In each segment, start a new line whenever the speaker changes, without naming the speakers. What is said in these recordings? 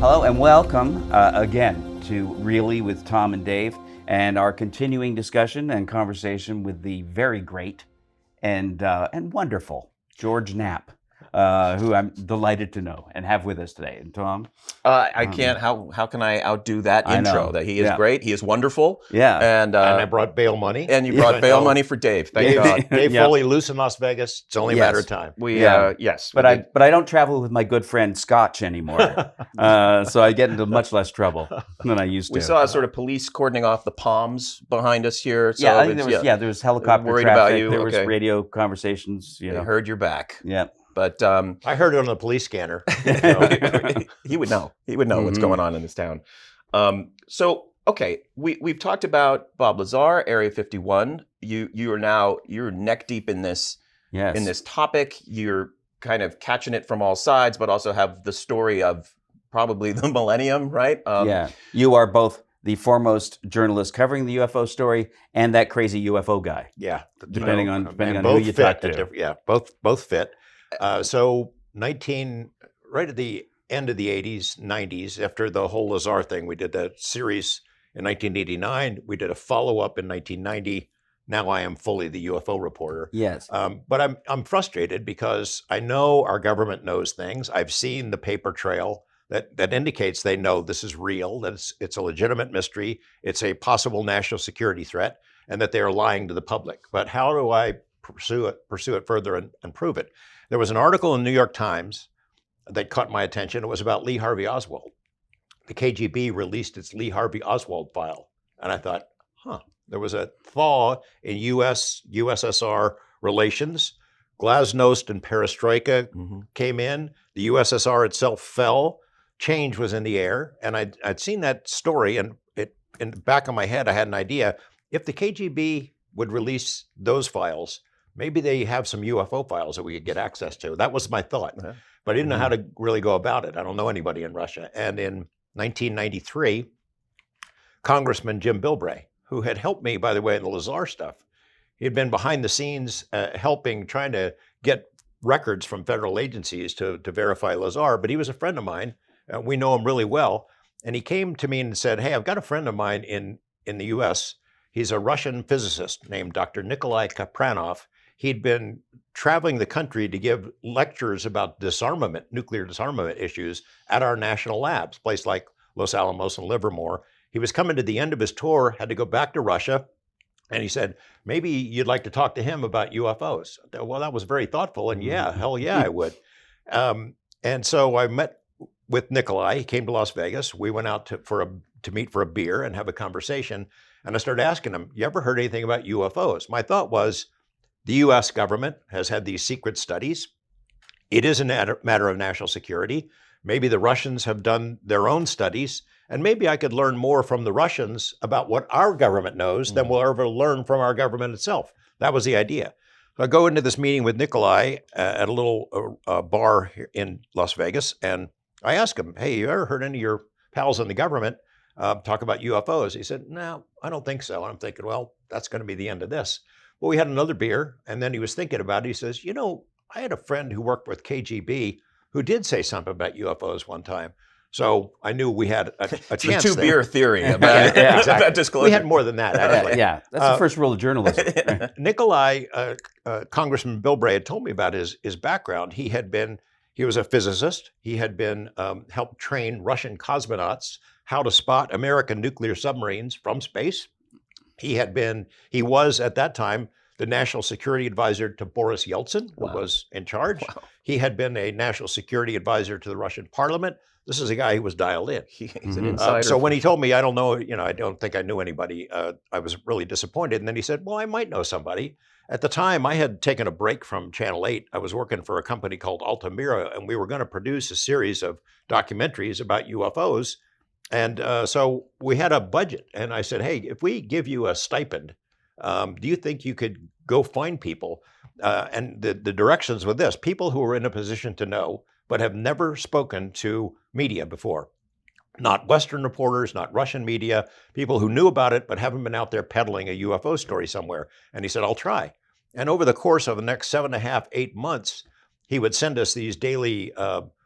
Hello and welcome again to Really with Tom and Dave and our continuing discussion and conversation with the very great and wonderful George Knapp, who I'm delighted to know and have with us today. And Tom?
I can't. How can I outdo that
I
intro?
know.
That he is
Yeah.
great. He is wonderful.
Yeah.
And
I brought bail money.
and you brought bail money for Dave. Thank God.
Dave
Yeah.
Foley loose in Las Vegas. It's only a matter of time.
We
Yeah.
yes.
But I don't travel with my good friend Scotch anymore, so I get into much less trouble than I used to.
we saw sort of police cordoning off the palms behind us here. So
yeah, I think
it's-
there was helicopter
Worried
traffic.
about you,
There was
okay.
radio conversations. You
They
know.
heard your back.
Yeah.
But
I heard it on the police scanner.
he would know. He would know what's
Mhm.
going on in this town. So okay, we've talked about Bob Lazar, Area 51. You're neck deep in this
Yes.
topic. You're kind of catching it from all sides, but also have the story of probably the millennium, right?
Yeah. You are both the foremost journalist covering the UFO story and that crazy UFO guy.
Yeah,
Depending on
and
who
both
you
fit
talk to.
at yeah, both fit. So right at the end of the 80s, 90s, after the whole Lazar thing, we did that series in 1989. We did a follow-up in 1990. Now I am fully the UFO reporter.
Yes.
But I'm frustrated because I know our government knows things. I've seen the paper trail that indicates they know this is real, that it's a legitimate mystery, it's a possible national security threat, and that they are lying to the public. But how do I pursue it further and prove it? There was an article in the New York Times that caught my attention. It was about Lee Harvey Oswald. The KGB released its Lee Harvey Oswald file. And I thought, there was a thaw in USSR relations. Glasnost and perestroika came in. The USSR itself fell. Change was in the air. And I'd seen that story, and in the back of my head, I had an idea. If the KGB would release those files, maybe they have some UFO files that we could get access to. That was my thought.
Uh-huh.
But I didn't know how to really go about it. I don't know anybody in Russia. And in 1993, Congressman Jim Bilbray, who had helped me, by the way, in the Lazar stuff, he had been behind the scenes trying to get records from federal agencies to verify Lazar, but he was a friend of mine. We know him really well. And he came to me and said, hey, I've got a friend of mine in the US. He's a Russian physicist named Dr. Nikolai Kapranov. He'd been traveling the country to give lectures about disarmament, nuclear disarmament issues at our national labs, places like Los Alamos and Livermore. He was coming to the end of his tour, had to go back to Russia. And he said, maybe you'd like to talk to him about UFOs. Well, that was very thoughtful. And yeah, hell yeah, I would. And so I met with Nikolai. He came to Las Vegas. We went out to meet for a beer and have a conversation. And I started asking him, you ever heard anything about UFOs? My thought was, the US government has had these secret studies. It is a matter of national security. Maybe the Russians have done their own studies. And maybe I could learn more from the Russians about what our government knows than we'll ever learn from our government itself. That was the idea. So I go into this meeting with Nikolai at a little bar here in Las Vegas. And I ask him, hey, you ever heard any of your pals in the government talk about UFOs? He said, no, I don't think so. And I'm thinking, well, that's going to be the end of this. Well, we had another beer, and then he was thinking about it. He says, I had a friend who worked with KGB who did say something about UFOs one time. So I knew we had a chance.
The two beer theory about,
Yeah,
exactly.
about disclosure.
We had more than that, actually.
Yeah. That's the first rule of journalism.
Nikolai, Congressman Bilbray had told me about his background. He was a physicist. He had been helped train Russian cosmonauts how to spot American nuclear submarines from space. He was at that time the national security advisor to Boris Yeltsin, who was in charge.
Wow.
He had been a national security advisor to the Russian parliament. This is a guy who was dialed in.
He's an insider.
So when he told me, I don't know, I don't think I knew anybody, I was really disappointed. And then he said, well, I might know somebody. At the time, I had taken a break from Channel 8. I was working for a company called Altamira, and we were going to produce a series of documentaries about UFOs. And so we had a budget. And I said, hey, if we give you a stipend, do you think you could go find people? And the directions were this: people who are in a position to know, but have never spoken to media before. Not Western reporters, not Russian media, people who knew about it, but haven't been out there peddling a UFO story somewhere. And he said, I'll try. And over the course of the next 7.5, 8 months, he would send us these daily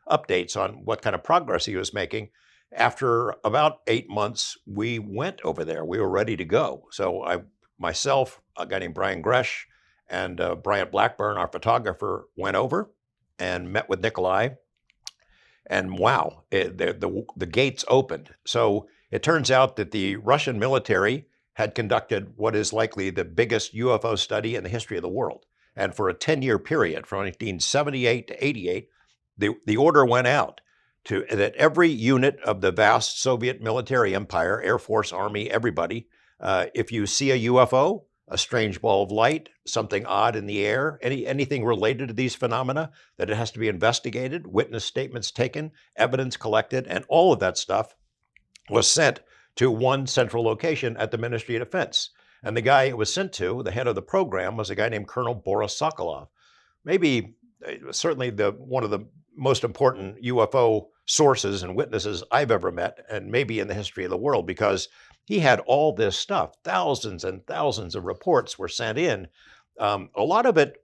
updates on what kind of progress he was making. After about 8 months, we went over there. We were ready to go. So myself, a guy named Brian Gresh, and Bryant Blackburn, our photographer, went over and met with Nikolai. And wow, the gates opened. So it turns out that the Russian military had conducted what is likely the biggest UFO study in the history of the world. And for a 10-year period, from 1978 to 88, the order went out that every unit of the vast Soviet military empire, Air Force, Army, everybody, if you see a UFO, a strange ball of light, something odd in the air, anything related to these phenomena, that it has to be investigated, witness statements taken, evidence collected, and all of that stuff was sent to one central location at the Ministry of Defense. And the guy it was sent to, the head of the program, was a guy named Colonel Boris Sokolov. Maybe, certainly one of the most important UFO sources and witnesses I've ever met, and maybe in the history of the world, because he had all this stuff. Thousands and thousands of reports were sent in. A lot of it,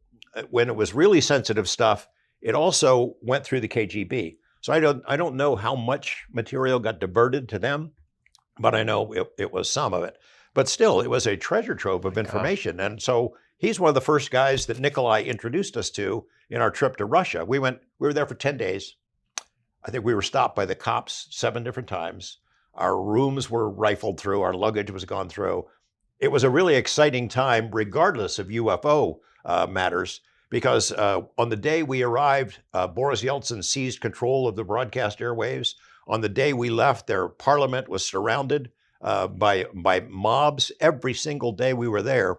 when it was really sensitive stuff, it also went through the KGB. So I don't know how much material got diverted to them, but I know it was some of it. But still, it was a treasure trove of information. And so he's one of the first guys that Nikolai introduced us to in our trip to Russia. We were there for 10 days. I think we were stopped by the cops 7 different times. Our rooms were rifled through. Our luggage was gone through. It was a really exciting time, regardless of UFO matters, because on the day we arrived, Boris Yeltsin seized control of the broadcast airwaves. On the day we left, their parliament was surrounded by mobs. Every single day we were there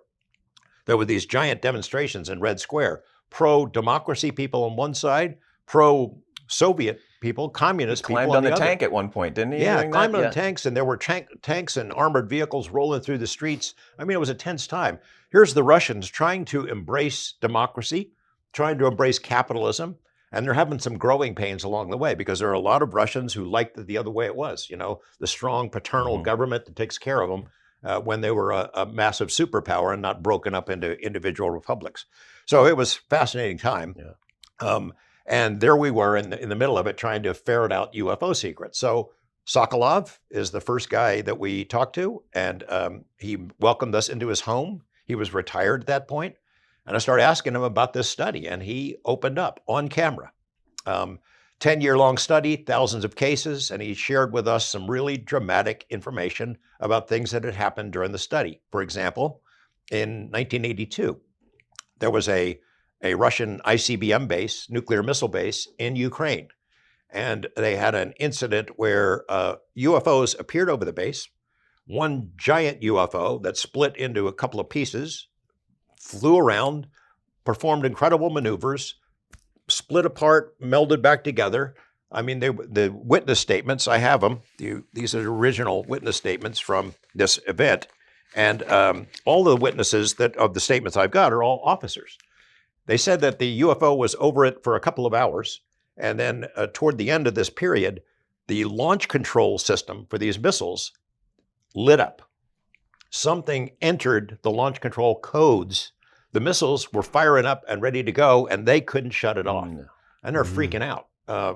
were these giant demonstrations in Red Square. Pro-democracy people on one side, pro-Soviet people, communist people on the other.
Climbed on the tank at one point, didn't he?
Yeah, climbed on the tanks, and there were tanks and armored vehicles rolling through the streets. I mean, it was a tense time. Here's the Russians trying to embrace democracy, trying to embrace capitalism, and they're having some growing pains along the way, because there are a lot of Russians who liked it the other way it was, the strong paternal government that takes care of them when they were a massive superpower and not broken up into individual republics. So it was a fascinating time. Yeah. And there we were in the middle of it, trying to ferret out UFO secrets. So Sokolov is the first guy that we talked to, and he welcomed us into his home. He was retired at that point. And I started asking him about this study, and he opened up on camera. 10-year-long study, thousands of cases, and he shared with us some really dramatic information about things that had happened during the study. For example, in 1982, there was a Russian ICBM base, nuclear missile base, in Ukraine. And they had an incident where UFOs appeared over the base. One giant UFO that split into a couple of pieces, flew around, performed incredible maneuvers, split apart, melded back together. I mean, the witness statements, I have them. These are the original witness statements from this event. And all the witnesses of the statements I've got are all officers. They said that the UFO was over it for a couple of hours. And then toward the end of this period, the launch control system for these missiles lit up. Something entered the launch control codes. The missiles were firing up and ready to go, and they couldn't shut it off. And they're freaking out.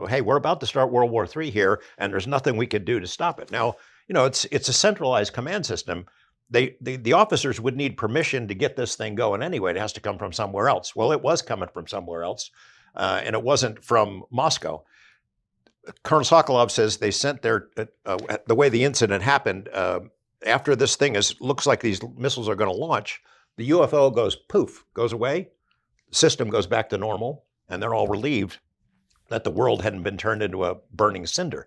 Hey, we're about to start World War III here, and there's nothing we could do to stop it. Now, it's a centralized command system. The officers would need permission to get this thing going anyway. It has to come from somewhere else. Well, it was coming from somewhere else, and it wasn't from Moscow. Colonel Sokolov says they sent the way the incident happened, after this thing looks like these missiles are going to launch, the UFO goes poof, goes away, the system goes back to normal, and they're all relieved that the world hadn't been turned into a burning cinder.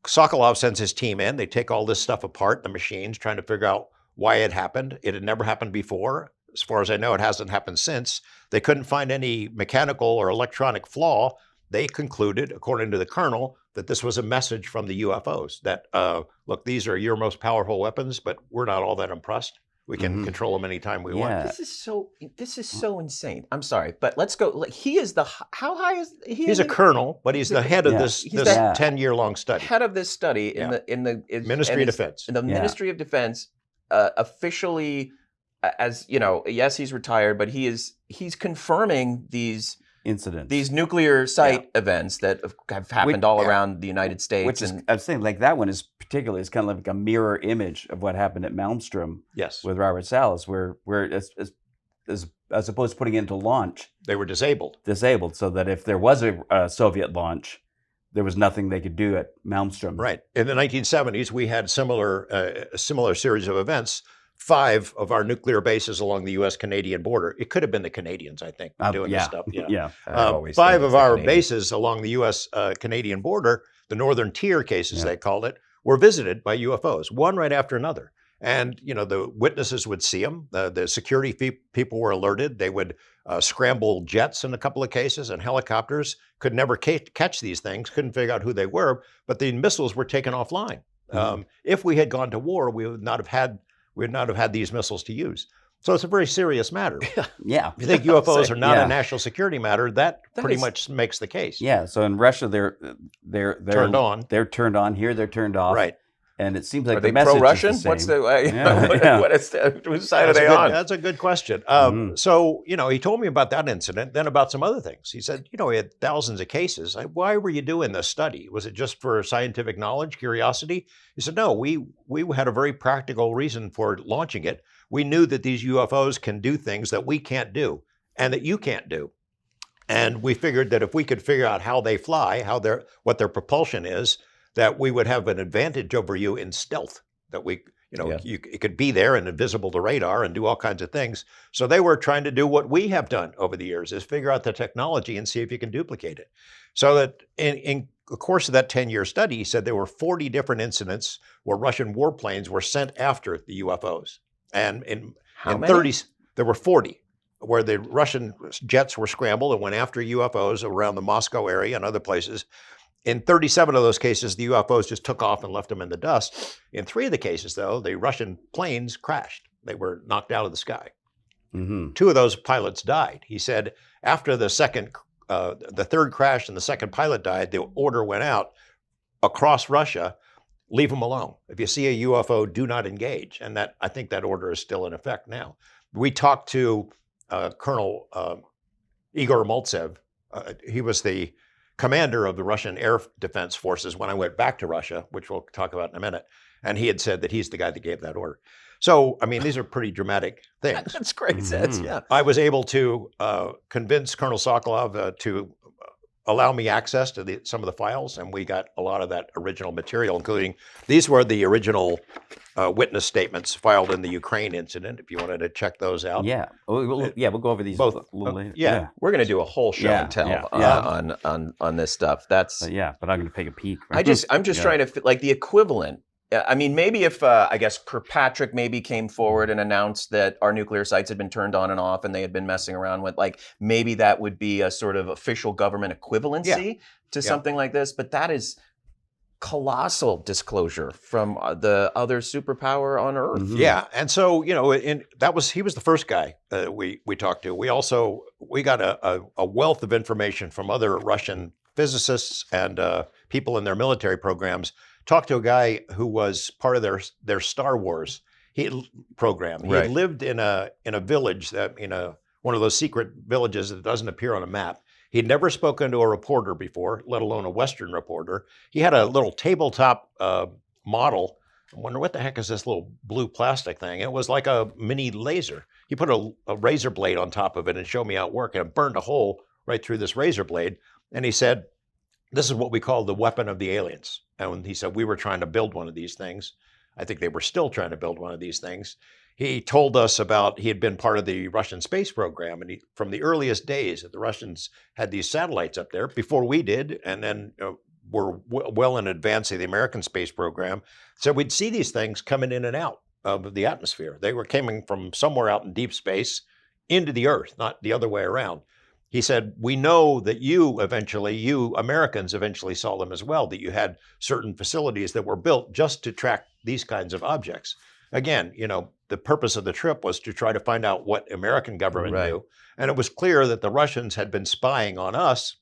Sokolov sends his team in. They take all this stuff apart, the machines, trying to figure out why it happened. It had never happened before. As far as I know, it hasn't happened since. They couldn't find any mechanical or electronic flaw. They concluded, according to the colonel, that this was a message from the UFOs that, look, these are your most powerful weapons, but we're not all that impressed. We can control them anytime we want.
This is so insane. I'm sorry, but let's go. He is how high is he?
He's a colonel, but he's the head of this 10-year-long study.
Head of this study in the
Ministry of Defense.
In the Ministry of Defense, officially, as yes, he's retired, but he's confirming these
incidents.
These nuclear site events that have happened all around the United States.
Which is, I was saying, like that one is particularly, it's kind of like a mirror image of what happened at Malmstrom
Yes.
with Robert Salas, where as opposed to putting it into launch,
They were disabled.
so that if there was a Soviet launch, there was nothing they could do at Malmstrom.
Right. In the 1970s, we had a similar series of events. 5 of our nuclear bases along the U.S.-Canadian border. It could have been the Canadians, I think, doing this stuff.
Yeah.
5 of our bases along the U.S.-Canadian border, the Northern Tier cases they called it, were visited by UFOs, one right after another. And, the witnesses would see them. The security people were alerted. They would scramble jets in a couple of cases, and helicopters could never catch these things, couldn't figure out who they were, but the missiles were taken offline. If we had gone to war, we would not have had these missiles to use. So it's a very serious matter.
Yeah.
If you think UFOs are not a national security matter, that pretty much makes the case.
Yeah. So in Russia, they're
turned on.
They're turned on. Here, they're turned off.
Right.
And it seems like
Are
the
they
message
pro-Russian?
is the
What's
same.
the whose side are they on?
That's a good question. So, he told me about that incident, then about some other things. He said, he had thousands of cases. Why were you doing this study? Was it just for scientific knowledge, curiosity? He said, no, we had a very practical reason for launching it. We knew that these UFOs can do things that we can't do and that you can't do. And we figured that if we could figure out how they fly, what their propulsion is, that we would have an advantage over you in stealth, that it could be there and invisible to radar and do all kinds of things. So they were trying to do what we have done over the years, is figure out the technology and see if you can duplicate it. So that in the course of that 10-year study, he said there were 40 different incidents where Russian warplanes were sent after the UFOs. And in 30s, there were 40 where the Russian jets were scrambled and went after UFOs around the Moscow area and other places. In 37 of those cases, the UFOs just took off and left them in the dust. In 3 of the cases, though, the Russian planes crashed. They were knocked out of the sky. 2 of those pilots died. He said after the third crash and the second pilot died, the order went out across Russia, leave them alone. If you see a UFO, do not engage. And I think that order is still in effect now. We talked to Colonel Igor Maltsev. He was the commander of the Russian Air Defense Forces when I went back to Russia, which we'll talk about in a minute. And he had said that he's the guy that gave that order. So, these are pretty dramatic things.
That's great sense, yeah.
I was able to convince Colonel Sokolov to allow me access to some of the files, and we got a lot of that original material, including these were the original witness statements filed in the Ukraine incident, if you wanted to check those out.
Yeah. We'll go over these
both,
a little later.
yeah.
We're going to do a whole show and tell on this stuff. That's
but I'm going to take a peek.
I'm just trying to like the equivalent. Maybe if I guess Kirkpatrick maybe came forward and announced that our nuclear sites had been turned on and off and they had been messing around with, maybe that would be a sort of official government equivalency to something like this. But that is colossal disclosure from the other superpower on Earth.
Yeah, and so he was the first guy we talked to. We got a wealth of information from other Russian physicists and people in their military programs. Talked to a guy who was part of their Star Wars program. He had lived in a village one of those secret villages that doesn't appear on a map. He'd never spoken to a reporter before, let alone a Western reporter. He had a little tabletop model. I wonder what the heck is this little blue plastic thing? It was like a mini laser. He put a razor blade on top of it and showed me how it worked, and it burned a hole right through this razor blade. And he said, this is what we call the weapon of the aliens. And he said, we were trying to build one of these things. I think they were still trying to build one of these things. He told us about, he had been part of the Russian space program. And from the earliest days that the Russians had these satellites up there before we did, and then were well in advance of the American space program. So we'd see these things coming in and out of the atmosphere. They were coming from somewhere out in deep space into the Earth, not the other way around. He said, we know that you Americans eventually saw them as well, that you had certain facilities that were built just to track these kinds of objects. Again, the purpose of the trip was to try to find out what American government knew. And it was clear that the Russians had been spying on us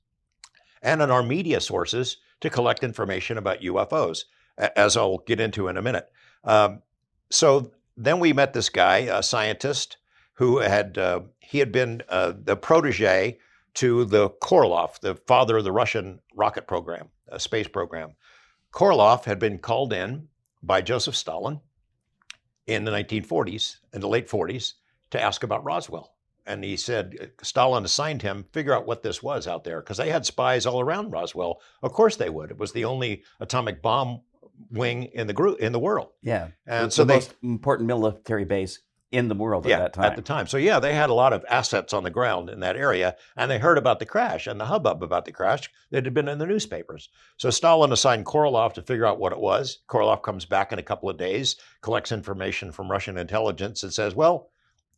and on our media sources to collect information about UFOs, as I'll get into in a minute. So then we met this guy, a scientist, who had been the protege to the Korolev, the father of the Russian rocket program, space program. Korolev had been called in by Joseph Stalin in the 1940s, in the late 40s, to ask about Roswell. And he said, Stalin assigned him, figure out what this was out there, because they had spies all around Roswell. Of course they would. It was the only atomic bomb wing in the world.
Yeah.
And
so the most important military base in the world at that time.
At the time. So yeah, they had a lot of assets on the ground in that area, and they heard about the crash and the hubbub about the crash that had been in the newspapers. So Stalin assigned Korolev to figure out what it was. Korolev comes back in a couple of days, collects information from Russian intelligence, and says, well,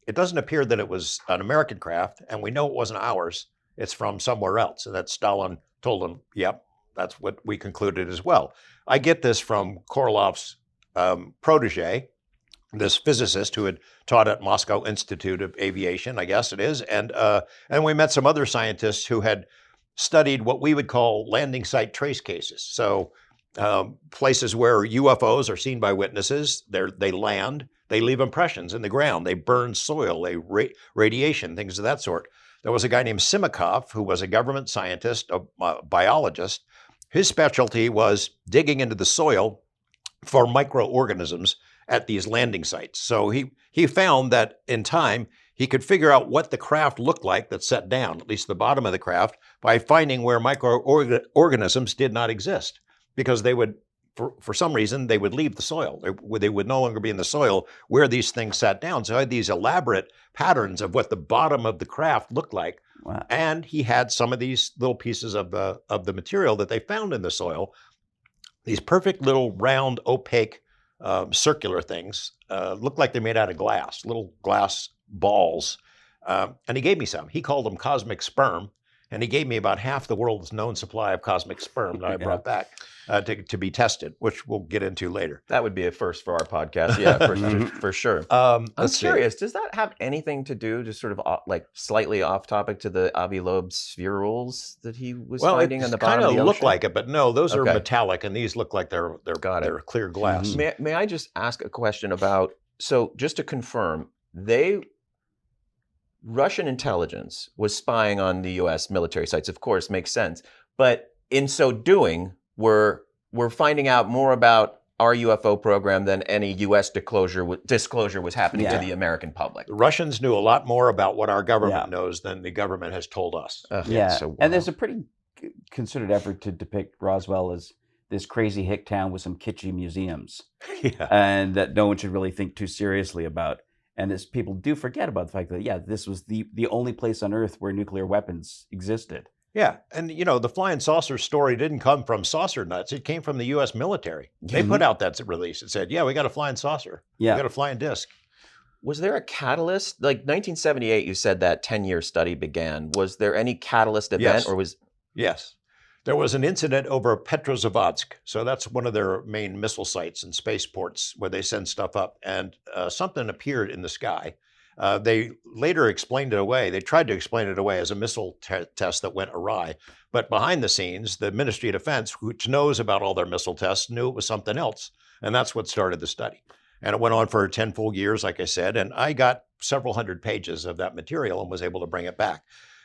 it doesn't appear that it was an American craft, and we know it wasn't ours. It's from somewhere else. And that Stalin told him, yep, that's what we concluded as well. I get this from Korolev's protege, this physicist who had taught at Moscow Institute of Aviation, I guess it is. And we met some other scientists who had studied what we would call landing site trace cases. So places where UFOs are seen by witnesses, they land, they leave impressions in the ground, they burn soil, they radiation, things of that sort. There was a guy named Simikov who was a government scientist, a biologist. His specialty was digging into the soil for microorganisms at these landing sites. So he found that in time, he could figure out what the craft looked like that set down, at least the bottom of the craft, by finding where microorganisms did not exist, because they would, for some reason, they would leave the soil. They would no longer be in the soil where these things sat down. So I had these elaborate patterns of what the bottom of the craft looked like.
Wow.
And he had some of these little pieces of the material that they found in the soil, these perfect little round, opaque, circular things, looked like they're made out of glass, little glass balls. And he gave me some. He called them cosmic sperm. And he gave me about half the world's known supply of cosmic sperm that I brought back to be tested, which we'll get into later.
That would be a first for our podcast. Yeah, for sure. I'm curious, does that have anything to do, just sort of like slightly off topic, to the Avi Loeb spherules that he was finding on the bottom of the ocean?
Kind of look like it, but no, those are metallic, and these look like they're clear glass.
May I just ask a question about, so just to confirm, Russian intelligence was spying on the U.S. military sites, of course, makes sense. But in so doing, we're finding out more about our UFO program than any U.S. disclosure was happening to the American public.
The Russians knew a lot more about what our government knows than the government has told us.
And there's a pretty considered effort to depict Roswell as this crazy hick town with some kitschy museums, and that no one should really think too seriously about. And as people do forget about the fact that, this was the only place on Earth where nuclear weapons existed.
Yeah, and the flying saucer story didn't come from saucer nuts. It came from the U.S. military. They put out that release. It said, we got a flying saucer. We got a flying disc.
Was there a catalyst? Like 1978, you said that 10-year study began. Was there any catalyst event?
Yes. There was an incident over Petrozavodsk. So that's one of their main missile sites and spaceports where they send stuff up. And something appeared in the sky. They later explained it away. They tried to explain it away as a missile test that went awry. But behind the scenes, the Ministry of Defense, which knows about all their missile tests, knew it was something else. And that's what started the study. And it went on for 10 full years, like I said. And I got several hundred pages of that material and was able to bring it back.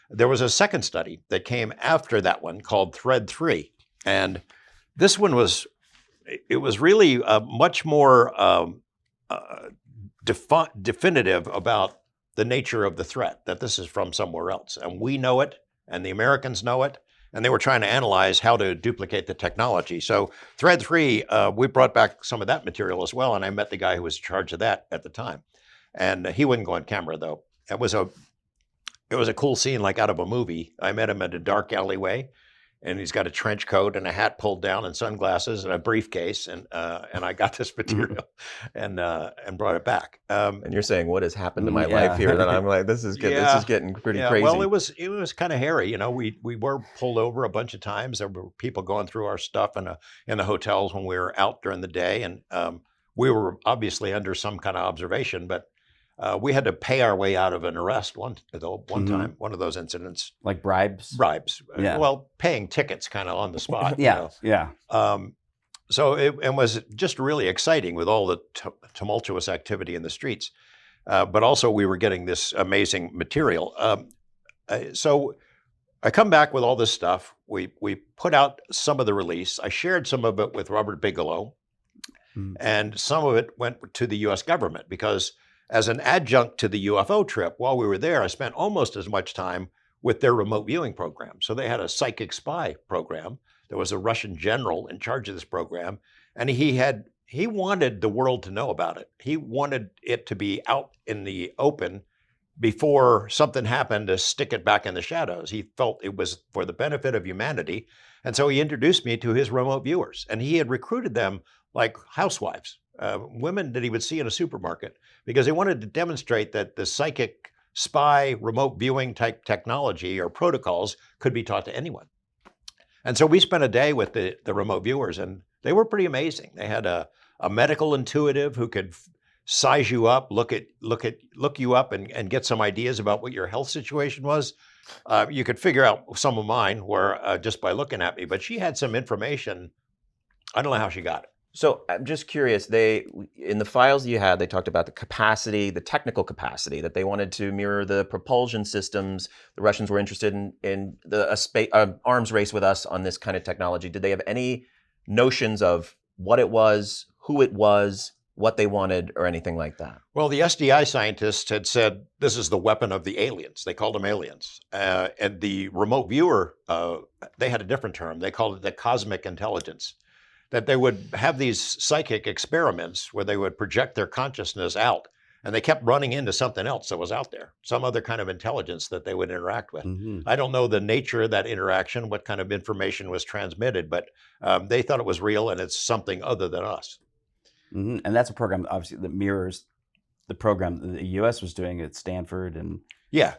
There was a second study that came after that one called Thread 3. And this one was really much more definitive about the nature of the threat, that this is from somewhere else. And we know it, and the Americans know it, and they were trying to analyze how to duplicate the technology. So Thread 3, we brought back some of that material as well, and I met the guy who was in charge of that at the time. And he wouldn't go on camera, though. It was a cool scene, like out of a movie. I met him at a dark alleyway, and he's got a trench coat and a hat pulled down and sunglasses and a briefcase, and I got this material and brought it back.
And you're saying, what has happened to my life here? And I'm like, this is getting pretty crazy.
Well, it was kind of hairy. We were pulled over a bunch of times. There were people going through our stuff in the hotels when we were out during the day, and we were obviously under some kind of observation, but. We had to pay our way out of an arrest one time, one of those incidents.
Like bribes?
Bribes. Yeah. Well, paying tickets kind of on the spot. So it was just really exciting with all the tumultuous activity in the streets. But also we were getting this amazing material. So I come back with all this stuff. We put out some of the release. I shared some of it with Robert Bigelow, and some of it went to the U.S. government because as an adjunct to the UFO trip, while we were there, I spent almost as much time with their remote viewing program. So they had a psychic spy program. There was a Russian general in charge of this program, and he wanted the world to know about it. He wanted it to be out in the open before something happened to stick it back in the shadows. He felt it was for the benefit of humanity. And so he introduced me to his remote viewers, and he had recruited them like housewives, women that he would see in a supermarket, because he wanted to demonstrate that the psychic spy remote viewing type technology or protocols could be taught to anyone. And so we spent a day with the remote viewers, and they were pretty amazing. They had a medical intuitive who could size you up, look you up, and get some ideas about what your health situation was. You could figure out some of mine were just by looking at me, but she had some information. I don't know how she got it.
So I'm just curious, in the files you had, they talked about the capacity, the technical capacity, that they wanted to mirror the propulsion systems. The Russians were interested in the arms race with us on this kind of technology. Did they have any notions of what it was, who it was, what they wanted, or anything like that?
Well, the SDI scientists had said this is the weapon of the aliens. They called them aliens. And the remote viewer, they had a different term. They called it the cosmic intelligence. That they would have these psychic experiments where they would project their consciousness out, and they kept running into something else that was out there, some other kind of intelligence that they would interact with. I don't know the nature of that interaction, what kind of information was transmitted, but they thought it was real and it's something other than us.
And that's a program, obviously, that mirrors the program that the U.S. was doing at Stanford. And
yeah.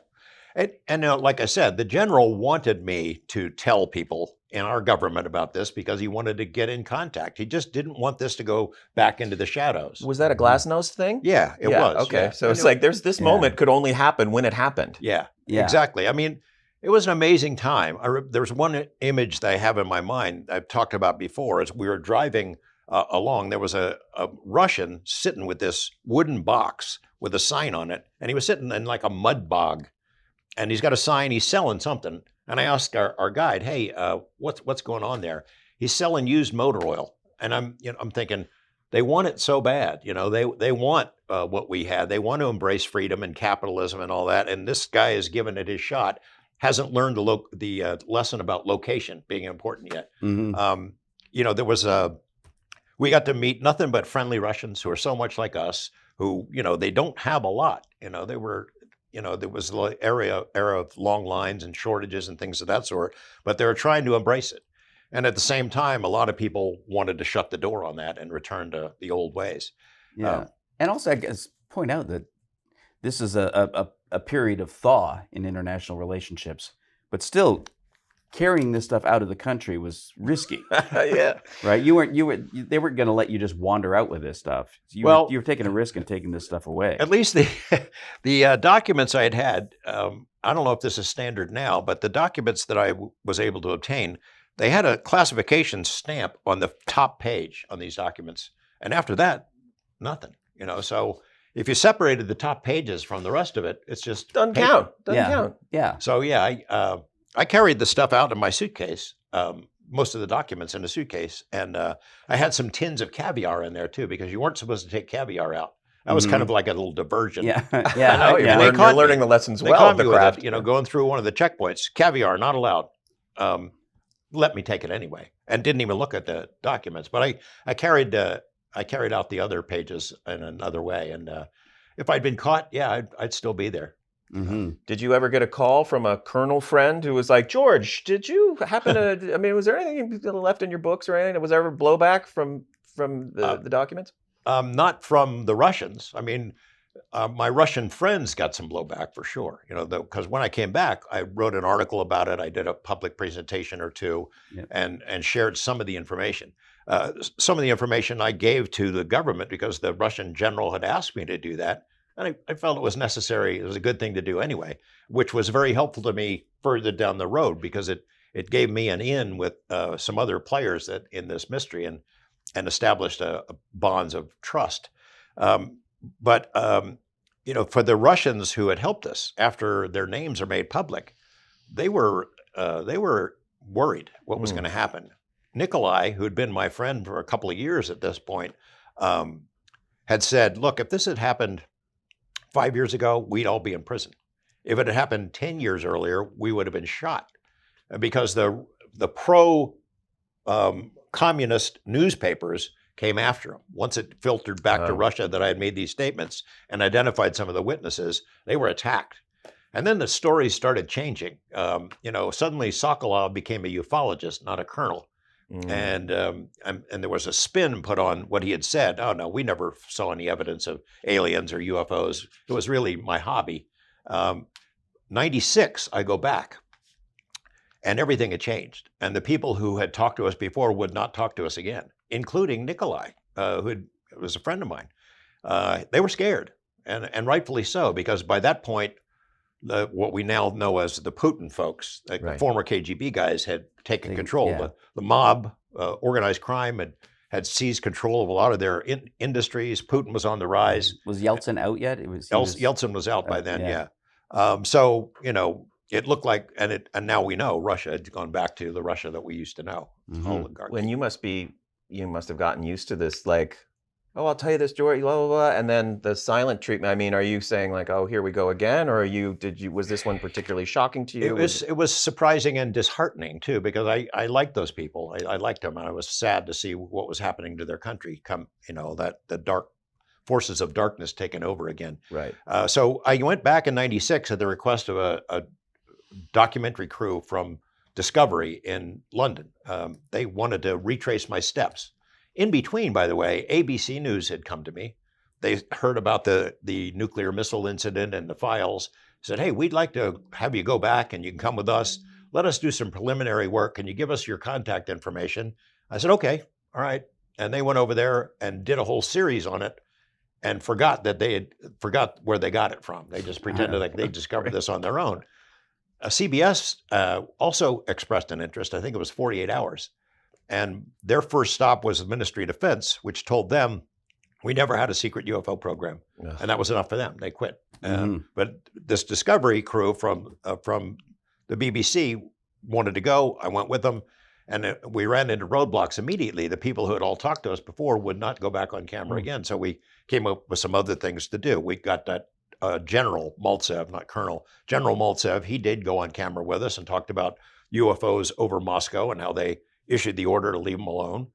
And like I said, the general wanted me to tell people in our government about this because he wanted to get in contact. He just didn't want this to go back into the shadows.
Was that a glasnost thing?
Yeah, it was.
Okay,
Yeah.
so it's like there's this moment could only happen when it happened.
Yeah, exactly. I mean, it was an amazing time. There's one image that I have in my mind I've talked about before. As we were driving along, there was a Russian sitting with this wooden box with a sign on it, and he was sitting in like a mud bog. And he's got a sign, he's selling something. And I asked our guide, hey, what's going on there? He's selling used motor oil. And I'm thinking, they want it so bad. They want what we had. They want to embrace freedom and capitalism and all that. And this guy is giving it his shot, hasn't learned the lesson about location being important yet. There was we got to meet nothing but friendly Russians who are so much like us, who, they don't have a lot. They were... there was the era of long lines and shortages and things of that sort, but they were trying to embrace it. And at the same time, a lot of people wanted to shut the door on that and return to the old ways.
Yeah. And also, I guess, point out that this is a period of thaw in international relationships, but still carrying this stuff out of the country was risky.
Yeah.
Right? They weren't going to let you just wander out with this stuff. You were taking a risk and taking this stuff away.
At least the documents I had, I don't know if this is standard now, but the documents that I was able to obtain, they had a classification stamp on the top page on these documents. And after that, nothing, so if you separated the top pages from the rest of it, it's just
doesn't count.
Yeah.
So yeah, I carried the stuff out in my suitcase, most of the documents in a suitcase. And I had some tins of caviar in there too, because you weren't supposed to take caviar out. That was kind of like a little diversion.
Yeah.
You're learning the lessons
they
well
caught
of the
me with
craft.
it, going through one of the checkpoints, caviar, not allowed. Let me take it anyway. And didn't even look at the documents. But I carried out the other pages in another way. And if I'd been caught, I'd still be there.
Did you ever get a call from a colonel friend who was like, George, did you happen to, was there anything left in your books or anything? Was there ever blowback from the documents?
Not from the Russians. My Russian friends got some blowback for sure, because when I came back, I wrote an article about it. I did a public presentation or two and shared some of the information. Some of the information I gave to the government because the Russian general had asked me to do that. And I felt it was necessary. It was a good thing to do anyway, which was very helpful to me further down the road because it gave me an in with some other players that in this mystery and established a bonds of trust. But for the Russians who had helped us after their names are made public, they were they were worried what was going to happen. Nikolai, who had been my friend for a couple of years at this point, had said, look, if this had happened 5 years ago, we'd all be in prison. If it had happened 10 years earlier, we would have been shot, because the pro-communist newspapers came after him. Once it filtered back to Russia that I had made these statements and identified some of the witnesses, they were attacked. And then the stories started changing. Suddenly Sokolov became a ufologist, not a colonel. And there was a spin put on what he had said. Oh, no, we never saw any evidence of aliens or UFOs. It was really my hobby. 96, I go back, and everything had changed. And the people who had talked to us before would not talk to us again, including Nikolai, who was a friend of mine. They were scared, and rightfully so, because by that point, what we now know as the Putin folks, like the former KGB guys, had taken control.
Yeah.
The mob, organized crime, had seized control of a lot of their industries. Putin was on the rise.
Was Yeltsin out yet?
Yeltsin was out by then, yeah. So, it looked like, and now we know Russia had gone back to the Russia that we used to know. Oligarchs.
When you must have gotten used to this, like, oh, I'll tell you this story, blah, blah, blah, and then the silent treatment. I mean, are you saying like, oh, here we go again, or was this one particularly shocking to you?
It was surprising and disheartening too, because I liked those people. I liked them, and I was sad to see what was happening to their country. That the dark forces of darkness taken over again.
Right.
So I went back in '96 at the request of a documentary crew from Discovery in London. They wanted to retrace my steps. In between, by the way, ABC News had come to me. They heard about the nuclear missile incident and the files, said, hey, we'd like to have you go back and you can come with us. Let us do some preliminary work. Can you give us your contact information? I said, okay, all right. And they went over there and did a whole series on it and forgot where they got it from. They just pretended like they discovered this on their own. CBS also expressed an interest. I think it was 48 hours. And their first stop was the Ministry of Defense, which told them we never had a secret UFO program. Ugh. And that was enough for them. They quit. But this Discovery crew from the BBC wanted to go. I went with them. And we ran into roadblocks immediately. The people who had all talked to us before would not go back on camera again. So we came up with some other things to do. We got that General Maltsev, not Colonel, General Maltsev. He did go on camera with us and talked about UFOs over Moscow and how they issued the order to leave them alone.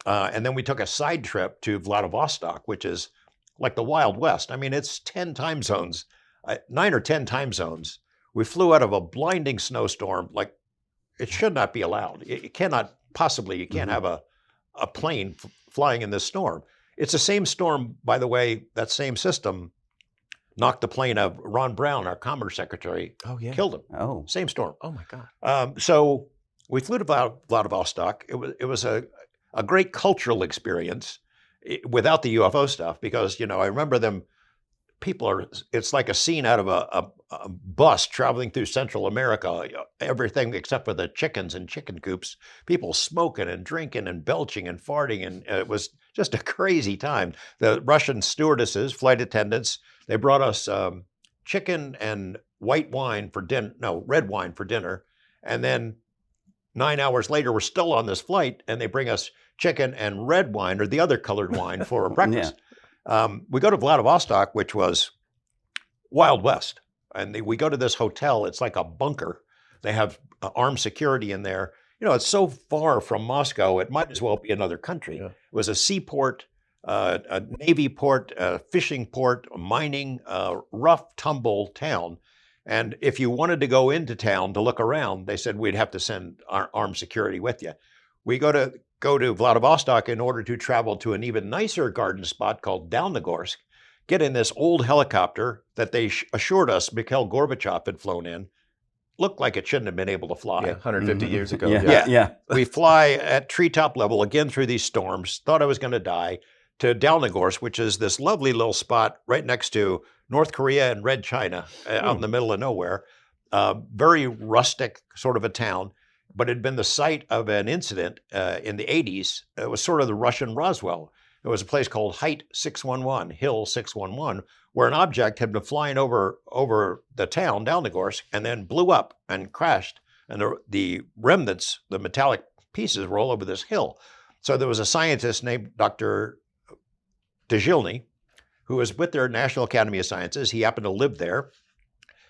And then we took a side trip to Vladivostok, which is like the Wild West. I mean, it's 10 time zones, 9 or 10 time zones. We flew out of a blinding snowstorm. Like, it should not be allowed. It cannot possibly, you can't have a plane flying in this storm. It's the same storm, by the way, that same system knocked the plane of Ron Brown, our Commerce Secretary, killed him. Oh, same storm.
Oh my God.
So we flew to Vladivostok. It was a great cultural experience without the UFO stuff, because, I remember them, it's like a scene out of a bus traveling through Central America, everything except for the chickens and chicken coops, people smoking and drinking and belching and farting. And it was just a crazy time. The Russian stewardesses, flight attendants, they brought us chicken and red wine for dinner. And then 9 hours later, we're still on this flight, and they bring us chicken and red wine, or the other colored wine, for breakfast. We go to Vladivostok, which was Wild West. And we go to this hotel. It's like a bunker. They have armed security in there. It's so far from Moscow, it might as well be another country. Yeah. It was a seaport, a Navy port, a fishing port, a mining, rough, tumble town. And if you wanted to go into town to look around, they said we'd have to send our armed security with you. We go to Vladivostok in order to travel to an even nicer garden spot called Downogorsk, get in this old helicopter that they assured us Mikhail Gorbachev had flown in. Looked like it shouldn't have been able to fly.
Yeah, 150 years ago.
Yeah.
We fly at treetop level again through these storms, thought I was going to die, to Downogorsk, which is this lovely little spot right next to North Korea and Red China, out in the middle of nowhere. Very rustic sort of a town, but it had been the site of an incident in the 80s. It was sort of the Russian Roswell. There was a place called Hill 611, where an object had been flying over the town, Downogorsk, and then blew up and crashed and the remnants, the metallic pieces, were all over this hill. So there was a scientist named Dr. Djilny, who was with their National Academy of Sciences. He happened to live there,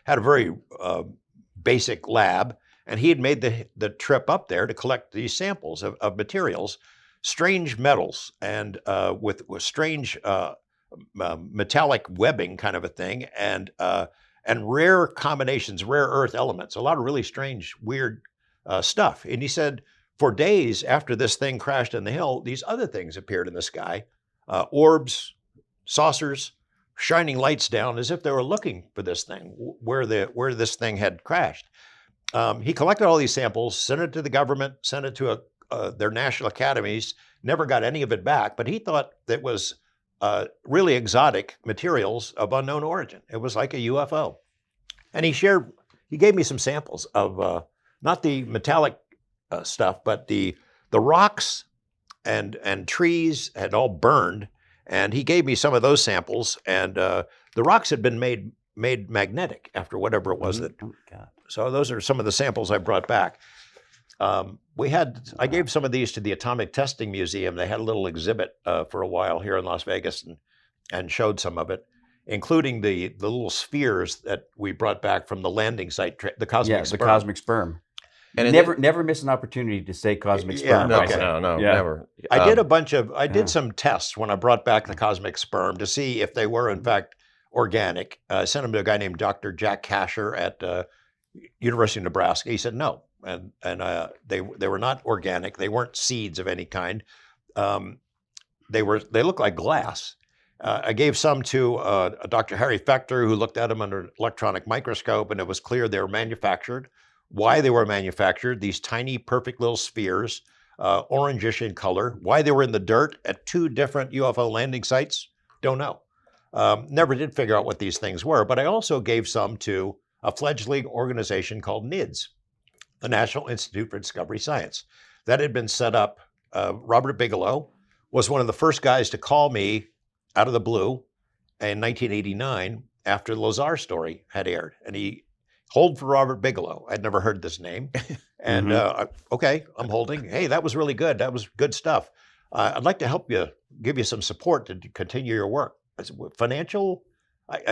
had a very basic lab, and he had made the trip up there to collect these samples of materials, strange metals, and with strange metallic webbing kind of a thing, and rare combinations, rare earth elements, a lot of really strange, weird stuff. And he said, for days after this thing crashed in the hill, these other things appeared in the sky, orbs, saucers, shining lights down as if they were looking for this thing, where this thing had crashed. He collected all these samples, sent it to the government, sent it to their national academies, never got any of it back, but he thought that was really exotic materials of unknown origin. It was like a UFO. And he gave me some samples of not the metallic stuff, but the rocks and trees had all burned. And he gave me some of those samples, and the rocks had been made magnetic after whatever it was that. Oh God. So those are some of the samples I brought back. I gave some of these to the Atomic Testing Museum. They had a little exhibit for a while here in Las Vegas, and showed some of it, including the little spheres that we brought back from the landing site, the cosmic sperm.
The cosmic sperm. And never miss an opportunity to say cosmic sperm.
No, never.
I did some tests when I brought back the cosmic sperm to see if they were in fact organic. I sent them to a guy named Dr. Jack Kasher at University of Nebraska. He said no, and they were not organic. They weren't seeds of any kind. They looked like glass. I gave some to Dr. Harry Fechter, who looked at them under an electronic microscope, and it was clear they were manufactured. Why they were manufactured, these tiny, perfect little spheres, orangish in color. Why they were in the dirt at 2 different UFO landing sites, don't know. Never did figure out what these things were, but I also gave some to a fledgling organization called NIDS, the National Institute for Discovery Science. That had been set up. Robert Bigelow was one of the first guys to call me out of the blue in 1989 after the Lazar story had aired, and he hold for Robert Bigelow. I'd never heard this name. And okay, I'm holding. Hey, that was really good. That was good stuff. I'd like to help you, give you some support to continue your work. I said, financial?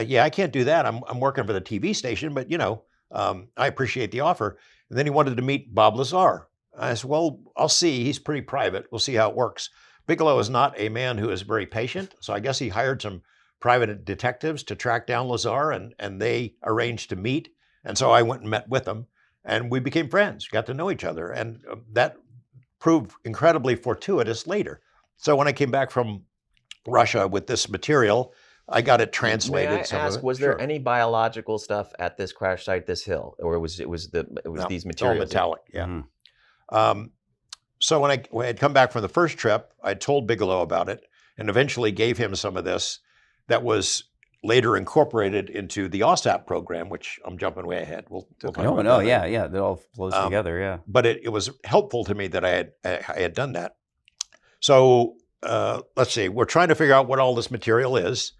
Yeah, I can't do that. I'm working for the TV station, but I appreciate the offer. And then he wanted to meet Bob Lazar. I said, well, I'll see. He's pretty private. We'll see how it works. Bigelow is not a man who is very patient. So I guess he hired some private detectives to track down Lazar, and they arranged to meet. And so I went and met with them, and we became friends, got to know each other. And that proved incredibly fortuitous later. So when I came back from Russia with this material, I got it translated.
May I ask, was there any biological stuff at this crash site, this hill, or it was these materials?
All metallic, yeah. So when I had come back from the first trip, I told Bigelow about it, and eventually gave him some of this that was later incorporated into the OSAP program, which I'm jumping way ahead. We'll talk about that.
Yeah, it all flows together, yeah.
But it was helpful to me that I had done that. So let's see, we're trying to figure out what all this material is.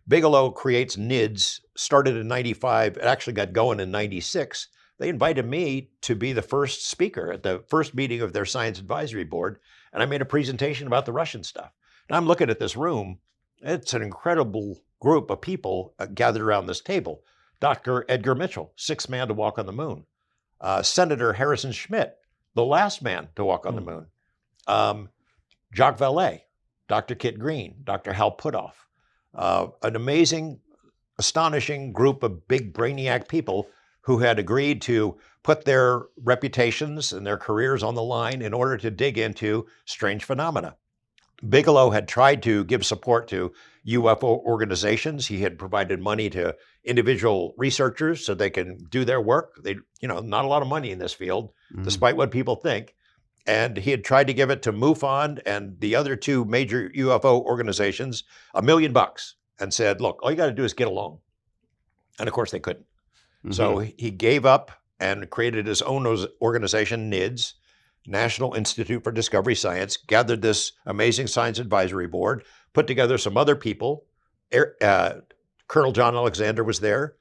Bigelow creates NIDS, started in 95, it actually got going in 96. They invited me to be the first speaker at the first meeting of their science advisory board, and I made a presentation about the Russian stuff. Now I'm looking at this room, it's an incredible group of people gathered around this table. Dr. Edgar Mitchell, 6th man to walk on the moon. Senator Harrison Schmitt, the last man to walk on the moon. Jacques Vallée, Dr. Kit Green, Dr. Hal Puthoff. An amazing, astonishing group of big brainiac people who had agreed to put their reputations and their careers on the line in order to dig into strange phenomena. Bigelow had tried to give support to UFO organizations. He had provided money to individual researchers so they can do their work. They, not a lot of money in this field, despite what people think. And he had tried to give it to MUFON and the other 2 major UFO organizations $1 million and said, look, all you got to do is get along. And of course they couldn't. So he gave up and created his own organization, NIDS, National Institute for Discovery Science, gathered this amazing science advisory board, put together some other people. Colonel John Alexander was there.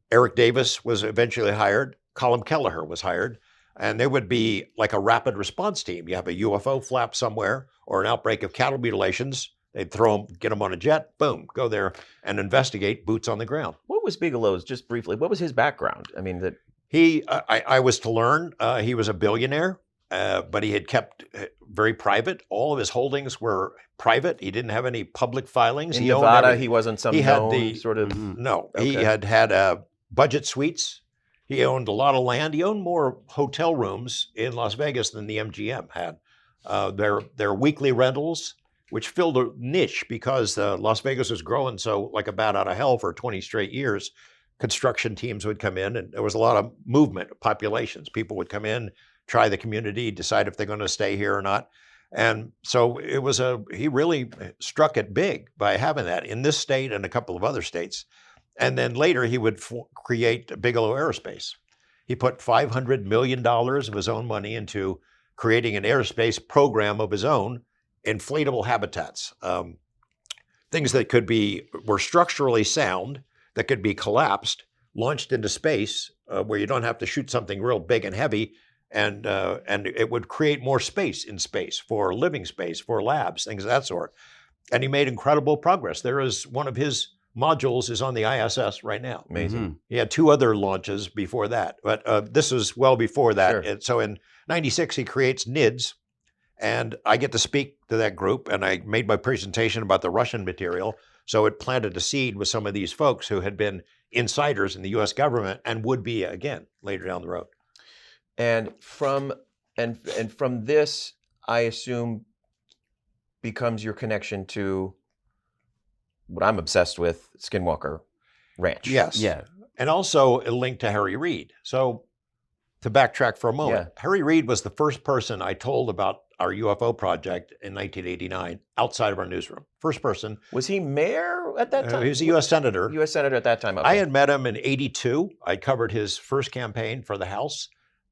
Eric Davis was eventually hired. Colin Kelleher was hired. And they would be like a rapid response team. You have a UFO flap somewhere or an outbreak of cattle mutilations. They'd throw them, get them on a jet, boom, go there and investigate, boots on the ground.
What was Bigelow's, just briefly, what was his background? I mean,
I was to learn, he was a billionaire, but he had kept very private. All of his holdings were private. He didn't have any public filings.
in
He owned
Nevada,
every-
he wasn't some
he had
known
the-
sort of...
No,
Okay.
he had budget suites. He owned a lot of land. He owned more hotel rooms in Las Vegas than the MGM had. Their weekly rentals, which filled a niche because Las Vegas was growing so like a bat out of hell for 20 straight years. Construction teams would come in, and there was a lot of movement of populations. People would come in, try the community, decide if they're going to stay here or not. And so he really struck it big by having that in this state and a couple of other states. And then later he would create Bigelow Aerospace. He put $500 million of his own money into creating an aerospace program of his own, inflatable habitats, things that were structurally sound, that could be collapsed, launched into space, where you don't have to shoot something real big and heavy, and it would create more space in space for living space, for labs, things of that sort. And he made incredible progress. There is one of his modules is on the ISS right now.
Amazing.
He had 2 other launches before that, but this was well before that.
Sure.
And so in '96, he creates NIDS, and I get to speak to that group, and I made my presentation about the Russian material. So it planted a seed with some of these folks who had been insiders in the U.S. government and would be again later down the road.
And from this, I assume, becomes your connection to what I'm obsessed with, Skinwalker Ranch.
Yes.
Yeah.
And also a link to Harry Reid. So to backtrack for a moment, Harry Reid was the first person I told about our UFO project in 1989 outside of our newsroom. First person.
Was he mayor at that time?
He was a U.S. Senator.
U.S. Senator at that time. Okay.
I had met him in '82. I covered his first campaign for the House,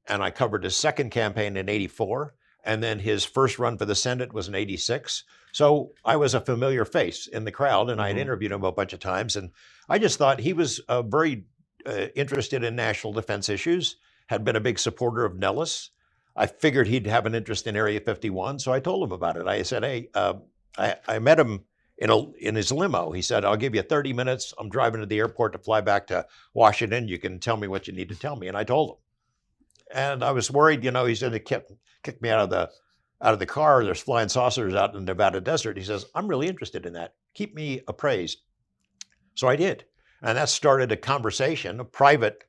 and I covered his second campaign in '84. And then his first run for the Senate was in '86. So I was a familiar face in the crowd, and I had interviewed him a bunch of times. And I just thought he was very interested in national defense issues, had been a big supporter of Nellis. I figured he'd have an interest in Area 51, so I told him about it. I said, hey, I met him in his limo. He said, I'll give you 30 minutes. I'm driving to the airport to fly back to Washington. You can tell me what you need to tell me. And I told him. And I was worried, he's going to kick me out of the car. There's flying saucers out in the Nevada desert. He says, I'm really interested in that. Keep me appraised. So I did. And that started a conversation, a private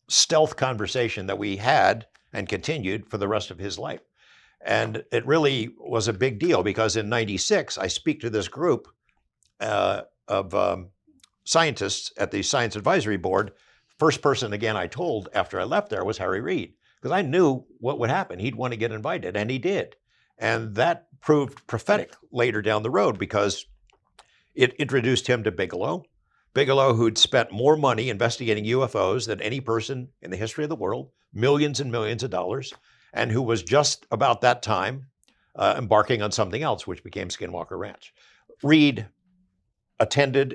stealth conversation that we had and continued for the rest of his life. And it really was a big deal because in '96, I speak to this group of scientists at the Science Advisory Board. First person, again, I told after I left there was Harry Reid, because I knew what would happen. He'd want to get invited, and he did. And that proved prophetic later down the road because it introduced him to Bigelow. Bigelow, who'd spent more money investigating UFOs than any person in the history of the world, millions and millions of dollars, and who was just about that time embarking on something else, which became Skinwalker Ranch. Reid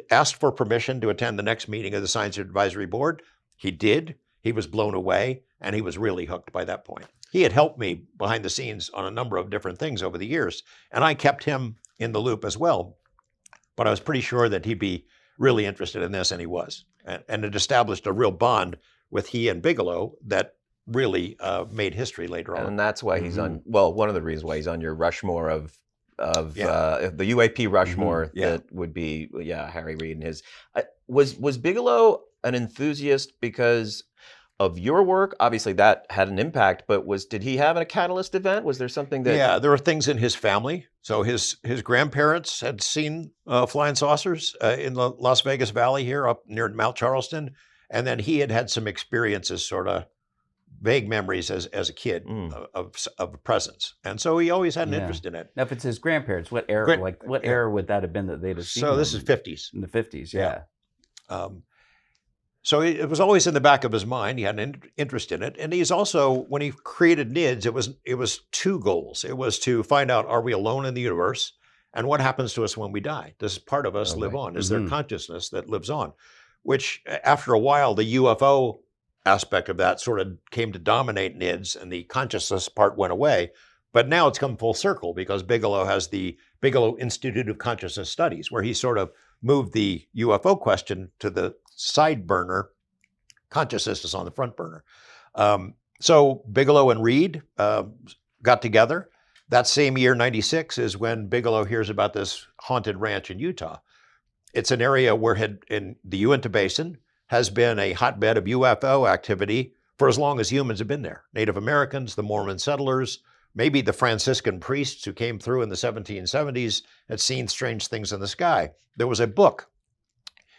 asked for permission to attend the next meeting of the Science Advisory Board. He did. He was blown away, and he was really hooked by that point. He had helped me behind the scenes on a number of different things over the years, and I kept him in the loop as well. But I was pretty sure that he'd be really interested in this, and he was. And it established a real bond with he and Bigelow that really made history later on.
And that's why he's on, one of the reasons why he's on your Rushmore of the UAP Rushmore that would be, Harry Reid and his. Was Bigelow an enthusiast because of your work? Obviously that had an impact, but did he have a catalyst event? Was there something that...
Yeah, there were things in his family. So his grandparents had seen flying saucers in the Las Vegas Valley here up near Mount Charleston. And then he had some experiences, sort of vague memories as a kid of a presence. And so he always had an interest in it.
Now, if it's his grandparents, what era? What era would that have been that they'd have seen?
So this is 50s.
In the 50s, yeah.
So it was always in the back of his mind. He had an interest in it. And he's also, when he created NIDS, it was 2 goals. It was to find out, are we alone in the universe? And what happens to us when we die? Does part of us live on? Is there consciousness that lives on? Which after a while, the UFO aspect of that sort of came to dominate NIDS, and the consciousness part went away. But now it's come full circle because Bigelow has the Bigelow Institute of Consciousness Studies, where he sort of moved the UFO question to the side burner. Consciousness is on the front burner. So Bigelow and Reed got together. That same year, 96, is when Bigelow hears about this haunted ranch in Utah. It's an area where in the Uinta Basin has been a hotbed of UFO activity for as long as humans have been there. Native Americans, the Mormon settlers, maybe the Franciscan priests who came through in the 1770s had seen strange things in the sky. There was a book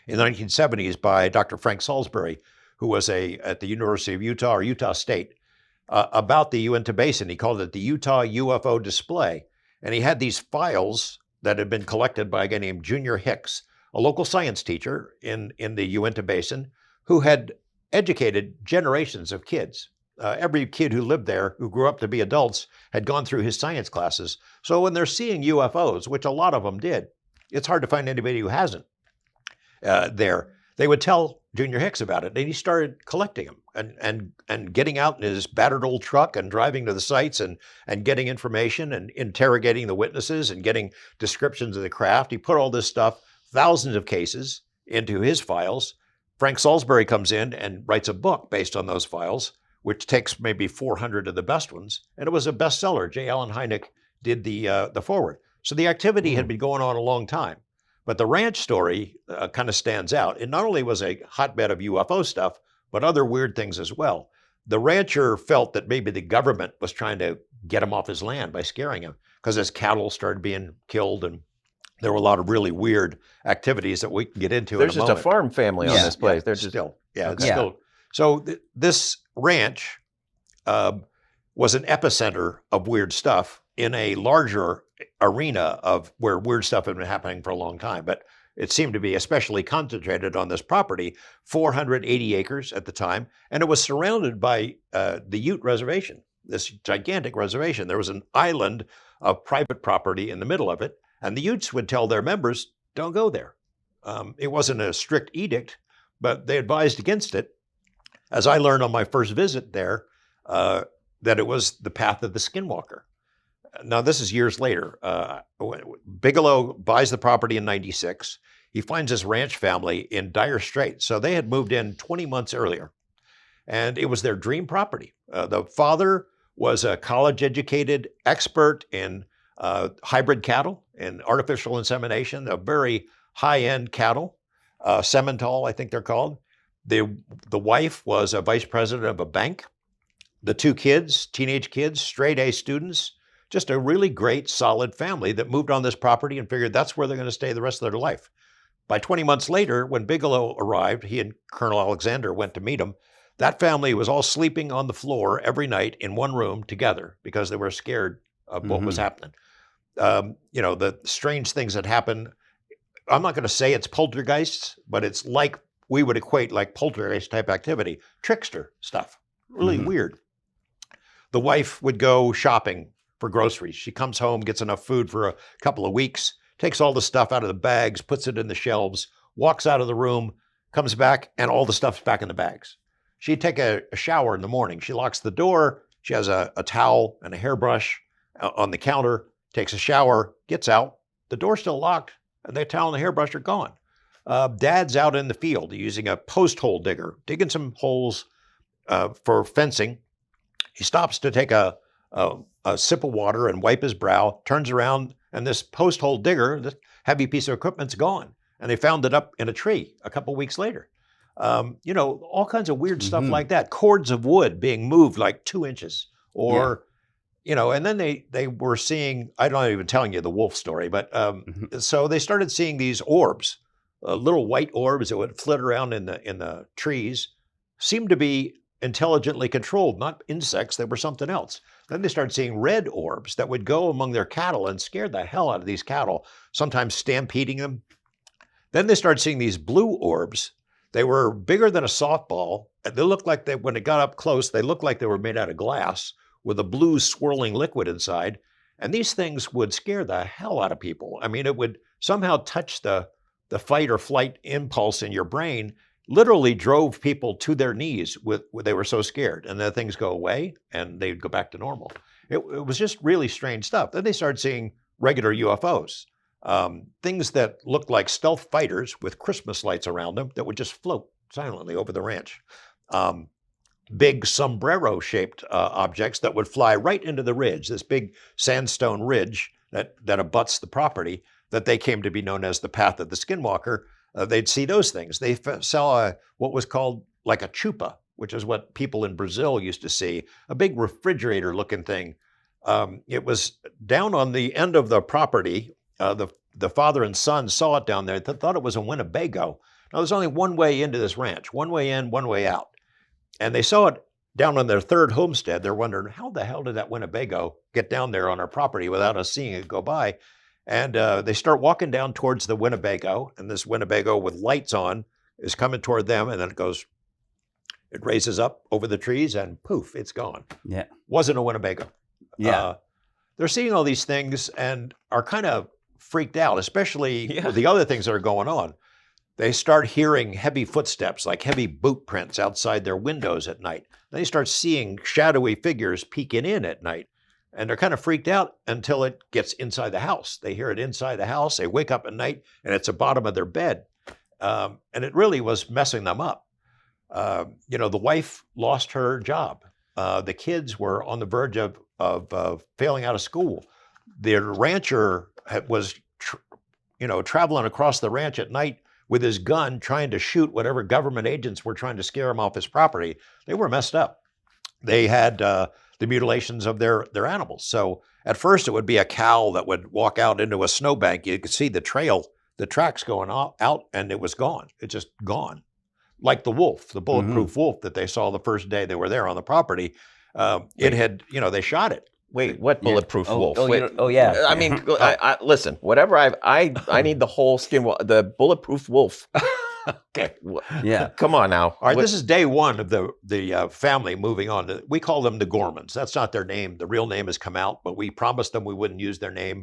in the 1970s by Dr. Frank Salisbury, who was at the University of Utah or Utah State, about the Uinta Basin. He called it the Utah UFO Display. And he had these files that had been collected by a guy named Junior Hicks, a local science teacher in the Uinta Basin, who had educated generations of kids. Every kid who lived there, who grew up to be adults, had gone through his science classes. So when they're seeing UFOs, which a lot of them did, it's hard to find anybody who hasn't there. They would tell Junior Hicks about it, and he started collecting them and getting out in his battered old truck and driving to the sites and getting information and interrogating the witnesses and getting descriptions of the craft. He put all this stuff, thousands of cases, into his files. Frank Salisbury comes in and writes a book based on those files, which takes maybe 400 of the best ones, and it was a bestseller. J. Allen Hynek did the forward. So the activity had been going on a long time. But the ranch story kind of stands out. It not only was a hotbed of UFO stuff, but other weird things as well. The rancher felt that maybe the government was trying to get him off his land by scaring him, because his cattle started being killed, and there were a lot of really weird activities that we can get into.
There's
in a
just
moment.
a farm family on this place. They're just
still, it's
Okay.
still. So this ranch was an epicenter of weird stuff in a larger arena of where weird stuff had been happening for a long time. But it seemed to be especially concentrated on this property, 480 acres at the time, and it was surrounded by the Ute Reservation, this gigantic reservation. There was an island of private property in the middle of it, and the Utes would tell their members, don't go there. It wasn't a strict edict, but they advised against it. As I learned on my first visit there, that it was the path of the skinwalker. Now, this is years later. Bigelow buys the property in 96. He finds this ranch family in dire straits. So they had moved in 20 months earlier, and it was their dream property. The father was a college-educated expert in hybrid cattle and artificial insemination, a very high-end cattle, Simmental, I think they're called. The wife was a vice president of a bank. The two kids, teenage kids, straight A students, just a really great, solid family that moved on this property and figured that's where they're going to stay the rest of their life. By 20 months later, when Bigelow arrived, he and Colonel Alexander went to meet him. That family was all sleeping on the floor every night in one room together because they were scared of what was happening. The strange things that happen. I'm not going to say it's poltergeists, but it's like we would equate like poltergeist type activity, trickster stuff, really weird. The wife would go shopping for groceries. She comes home, gets enough food for a couple of weeks, takes all the stuff out of the bags, puts it in the shelves, walks out of the room, comes back, and all the stuff's back in the bags. She'd take a shower in the morning. She locks the door. She has a towel and a hairbrush on the counter, takes a shower, gets out. The door's still locked, and the towel and the hairbrush are gone. Dad's out in the field using a post hole digger, digging some holes for fencing. He stops to take a sip of water and wipe his brow, turns around, and this post hole digger, this heavy piece of equipment's gone. And they found it up in a tree a couple weeks later. All kinds of weird stuff like that. Cords of wood being moved like 2 inches, or and then they were seeing. I'm not even telling you the wolf story, but so they started seeing these orbs, little white orbs that would flit around in the trees, seemed to be intelligently controlled, not insects. They were something else. Then they started seeing red orbs that would go among their cattle and scare the hell out of these cattle, sometimes stampeding them. Then they started seeing these blue orbs. They were bigger than a softball. They looked like when it got up close, they looked like they were made out of glass with a blue swirling liquid inside. And these things would scare the hell out of people. I mean, it would somehow touch the fight or flight impulse in your brain, literally drove people to their knees they were so scared. And then things go away and they'd go back to normal. It was just really strange stuff. Then they started seeing regular UFOs, things that looked like stealth fighters with Christmas lights around them that would just float silently over the ranch. Big sombrero-shaped objects that would fly right into the ridge, this big sandstone ridge that abuts the property that they came to be known as the Path of the Skinwalker. They'd see those things. They saw what was called like a chupa, which is what people in Brazil used to see, a big refrigerator-looking thing. It was down on the end of the property. The father and son saw it down there. They thought it was a Winnebago. Now, there's only one way into this ranch, one way in, one way out. And they saw it down on their third homestead. They're wondering, how the hell did that Winnebago get down there on our property without us seeing it go by? And they start walking down towards the Winnebago, and this Winnebago with lights on is coming toward them, and then it raises up over the trees, and poof, it's gone.
Yeah.
Wasn't a Winnebago.
Yeah.
They're seeing all these things and are kind of freaked out, especially with the other things that are going on. They start hearing heavy footsteps, like heavy boot prints outside their windows at night. Then they start seeing shadowy figures peeking in at night. And they're kind of freaked out until it gets inside the house. They hear it inside the house. They wake up at night, and it's the bottom of their bed. And it really was messing them up. The wife lost her job. The kids were on the verge of failing out of school. The rancher was traveling across the ranch at night with his gun trying to shoot whatever government agents were trying to scare him off his property. They were messed up. They had the mutilations of their animals. So at first it would be a cow that would walk out into a snowbank. You could see the tracks going out, and it was gone. It's just gone. Like the wolf, the bulletproof wolf that they saw the first day they were there on the property. They shot it.
Wait, what bulletproof wolf?
Yeah.
I mean, listen. Whatever I need the whole the bulletproof wolf.
Okay.
Yeah.
Come on now.
All right. This is day one of the family moving on. We call them the Gormans. That's not their name. The real name has come out, but we promised them we wouldn't use their name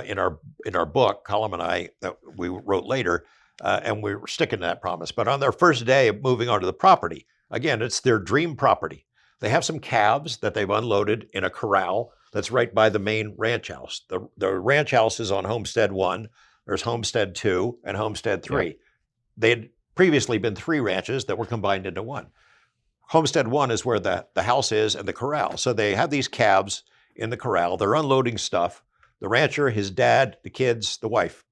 in our book, Colum and I, that we wrote later, and we were sticking to that promise. But on their first day of moving onto the property, again, it's their dream property. They have some calves that they've unloaded in a corral that's right by the main ranch house. The ranch house is on Homestead 1. There's Homestead 2 and Homestead 3. Yeah. They had previously been 3 ranches that were combined into one. Homestead 1 is where the house is and the corral. So they have these calves in the corral. They're unloading stuff. The rancher, his dad, the kids, the wife.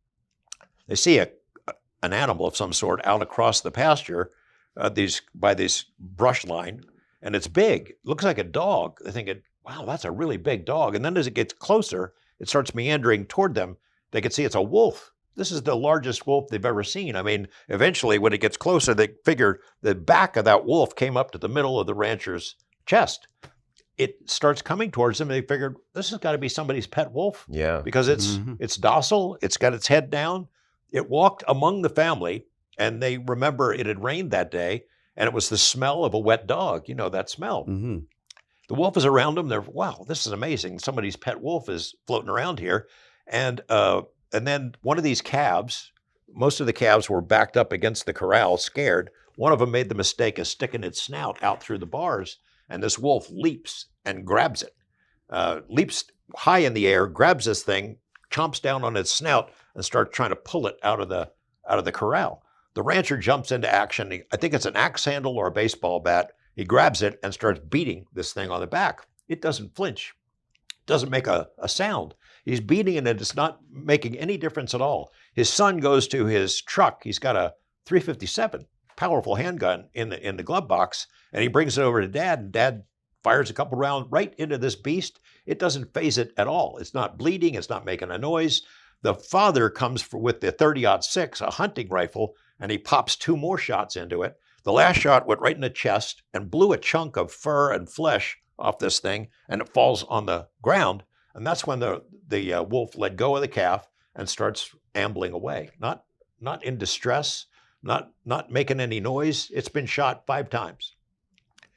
They see an animal of some sort out across the pasture by this brush line. And it's big. It looks like a dog. They're thinking, wow, that's a really big dog. And then as it gets closer, it starts meandering toward them. They can see it's a wolf. This is the largest wolf they've ever seen. I mean, eventually when it gets closer, they figure the back of that wolf came up to the middle of the rancher's chest. It starts coming towards them. And they figured, this has got to be somebody's pet wolf.
Yeah.
Because it's docile. It's got its head down. It walked among the family, and they remember it had rained that day. And it was the smell of a wet dog, that smell. Mm-hmm. The wolf is around them. They're, wow, this is amazing. Somebody's pet wolf is floating around here. And then one of these calves, most of the calves were backed up against the corral, scared. One of them made the mistake of sticking its snout out through the bars, and this wolf leaps and grabs it. Leaps high in the air, grabs this thing, chomps down on its snout, and starts trying to pull it out of the corral. The rancher jumps into action. I think it's an axe handle or a baseball bat. He grabs it and starts beating this thing on the back. It doesn't flinch. It doesn't make a sound. He's beating it, and it's not making any difference at all. His son goes to his truck. He's got a .357, powerful handgun in the glove box, and he brings it over to Dad, and Dad fires a couple rounds right into this beast. It doesn't faze it at all. It's not bleeding. It's not making a noise. The father comes with the .30-06, a hunting rifle, and he pops 2 more shots into it. The last shot went right in the chest and blew a chunk of fur and flesh off this thing, and it falls on the ground. And that's when the wolf let go of the calf and starts ambling away. Not in distress, not making any noise. It's been shot 5 times.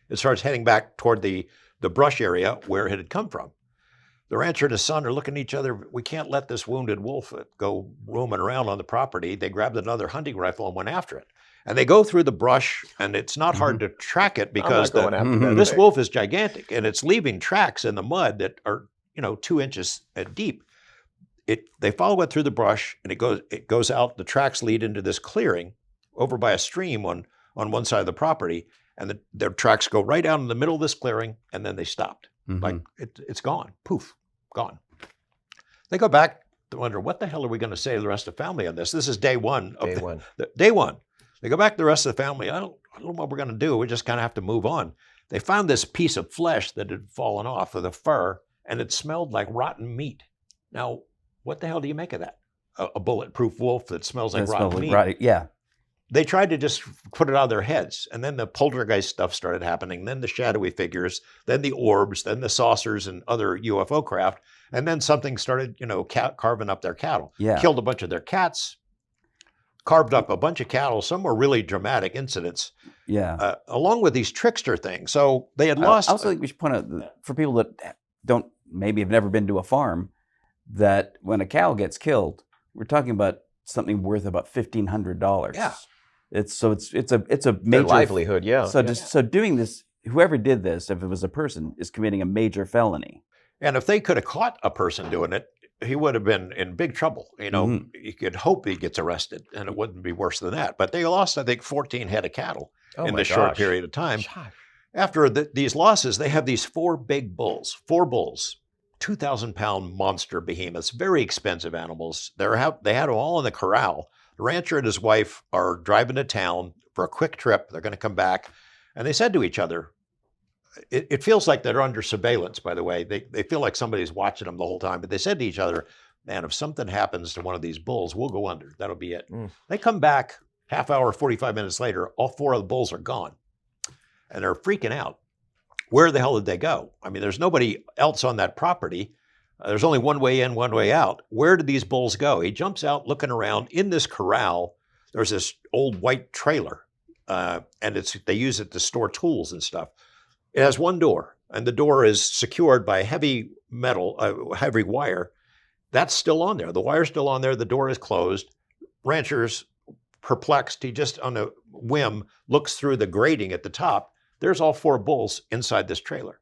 It starts heading back toward the brush area where it had come from. The rancher and his son are looking at each other. We can't let this wounded wolf go roaming around on the property. They grabbed another hunting rifle and went after it. And they go through the brush, and it's not hard to track it because
I'm not going after that
this
thing.
wolf is gigantic, and it's leaving tracks in the mud that are 2 inches deep. They follow it through the brush, and it goes out. The tracks lead into this clearing over by a stream on one side of the property, and their tracks go right out in the middle of this clearing, and then they stopped. Like it's gone, poof, gone. They go back to wonder, what the hell are we going to say to the rest of the family on this? This is day one. Day one. They go back to the rest of the family. I don't know what we're going to do. We just kind of have to move on. They found this piece of flesh that had fallen off of the fur, and it smelled like rotten meat. Now, what the hell do you make of that? A bulletproof wolf that smells like rotten meat.
Right, yeah.
They tried to just put it out of their heads, and then the poltergeist stuff started happening, then the shadowy figures, then the orbs, then the saucers and other UFO craft, and then something started, carving up their cattle.
Yeah.
Killed a bunch of their cats, carved up a bunch of cattle. Some were really dramatic incidents.
Yeah.
Along with these trickster things. So they had lost.
I also think we should point out for people that maybe have never been to a farm, that when a cow gets killed, we're talking about something worth about $1,500.
Yeah.
It's a
Their
major
livelihood, yeah.
So doing this, whoever did this, if it was a person, is committing a major felony.
And if they could have caught a person doing it, he would have been in big trouble. You could hope he gets arrested, and it wouldn't be worse than that. But they lost, I think, 14 head of cattle in this short period of time. After these losses, they have these 4 big bulls, 2,000-pound monster behemoths, very expensive animals. They had them all in the corral. The rancher and his wife are driving to town for a quick trip. They're going to come back. And they said to each other, it feels like they're under surveillance, by the way. They feel like somebody's watching them the whole time. But they said to each other, man, if something happens to one of these bulls, we'll go under. That'll be it. They come back half hour, 45 minutes later, all 4 of the bulls are gone. And they're freaking out. Where the hell did they go? I mean, there's nobody else on that property. There's only one way in, one way out. Where did these bulls go? He jumps out looking around. In this corral, there's this old white trailer, and they use it to store tools and stuff. It has one door, and the door is secured by heavy metal, heavy wire. That's still on there. The wire's still on there. The door is closed. Rancher's perplexed. He just, on a whim, looks through the grating at the top. There's all 4 bulls inside this trailer.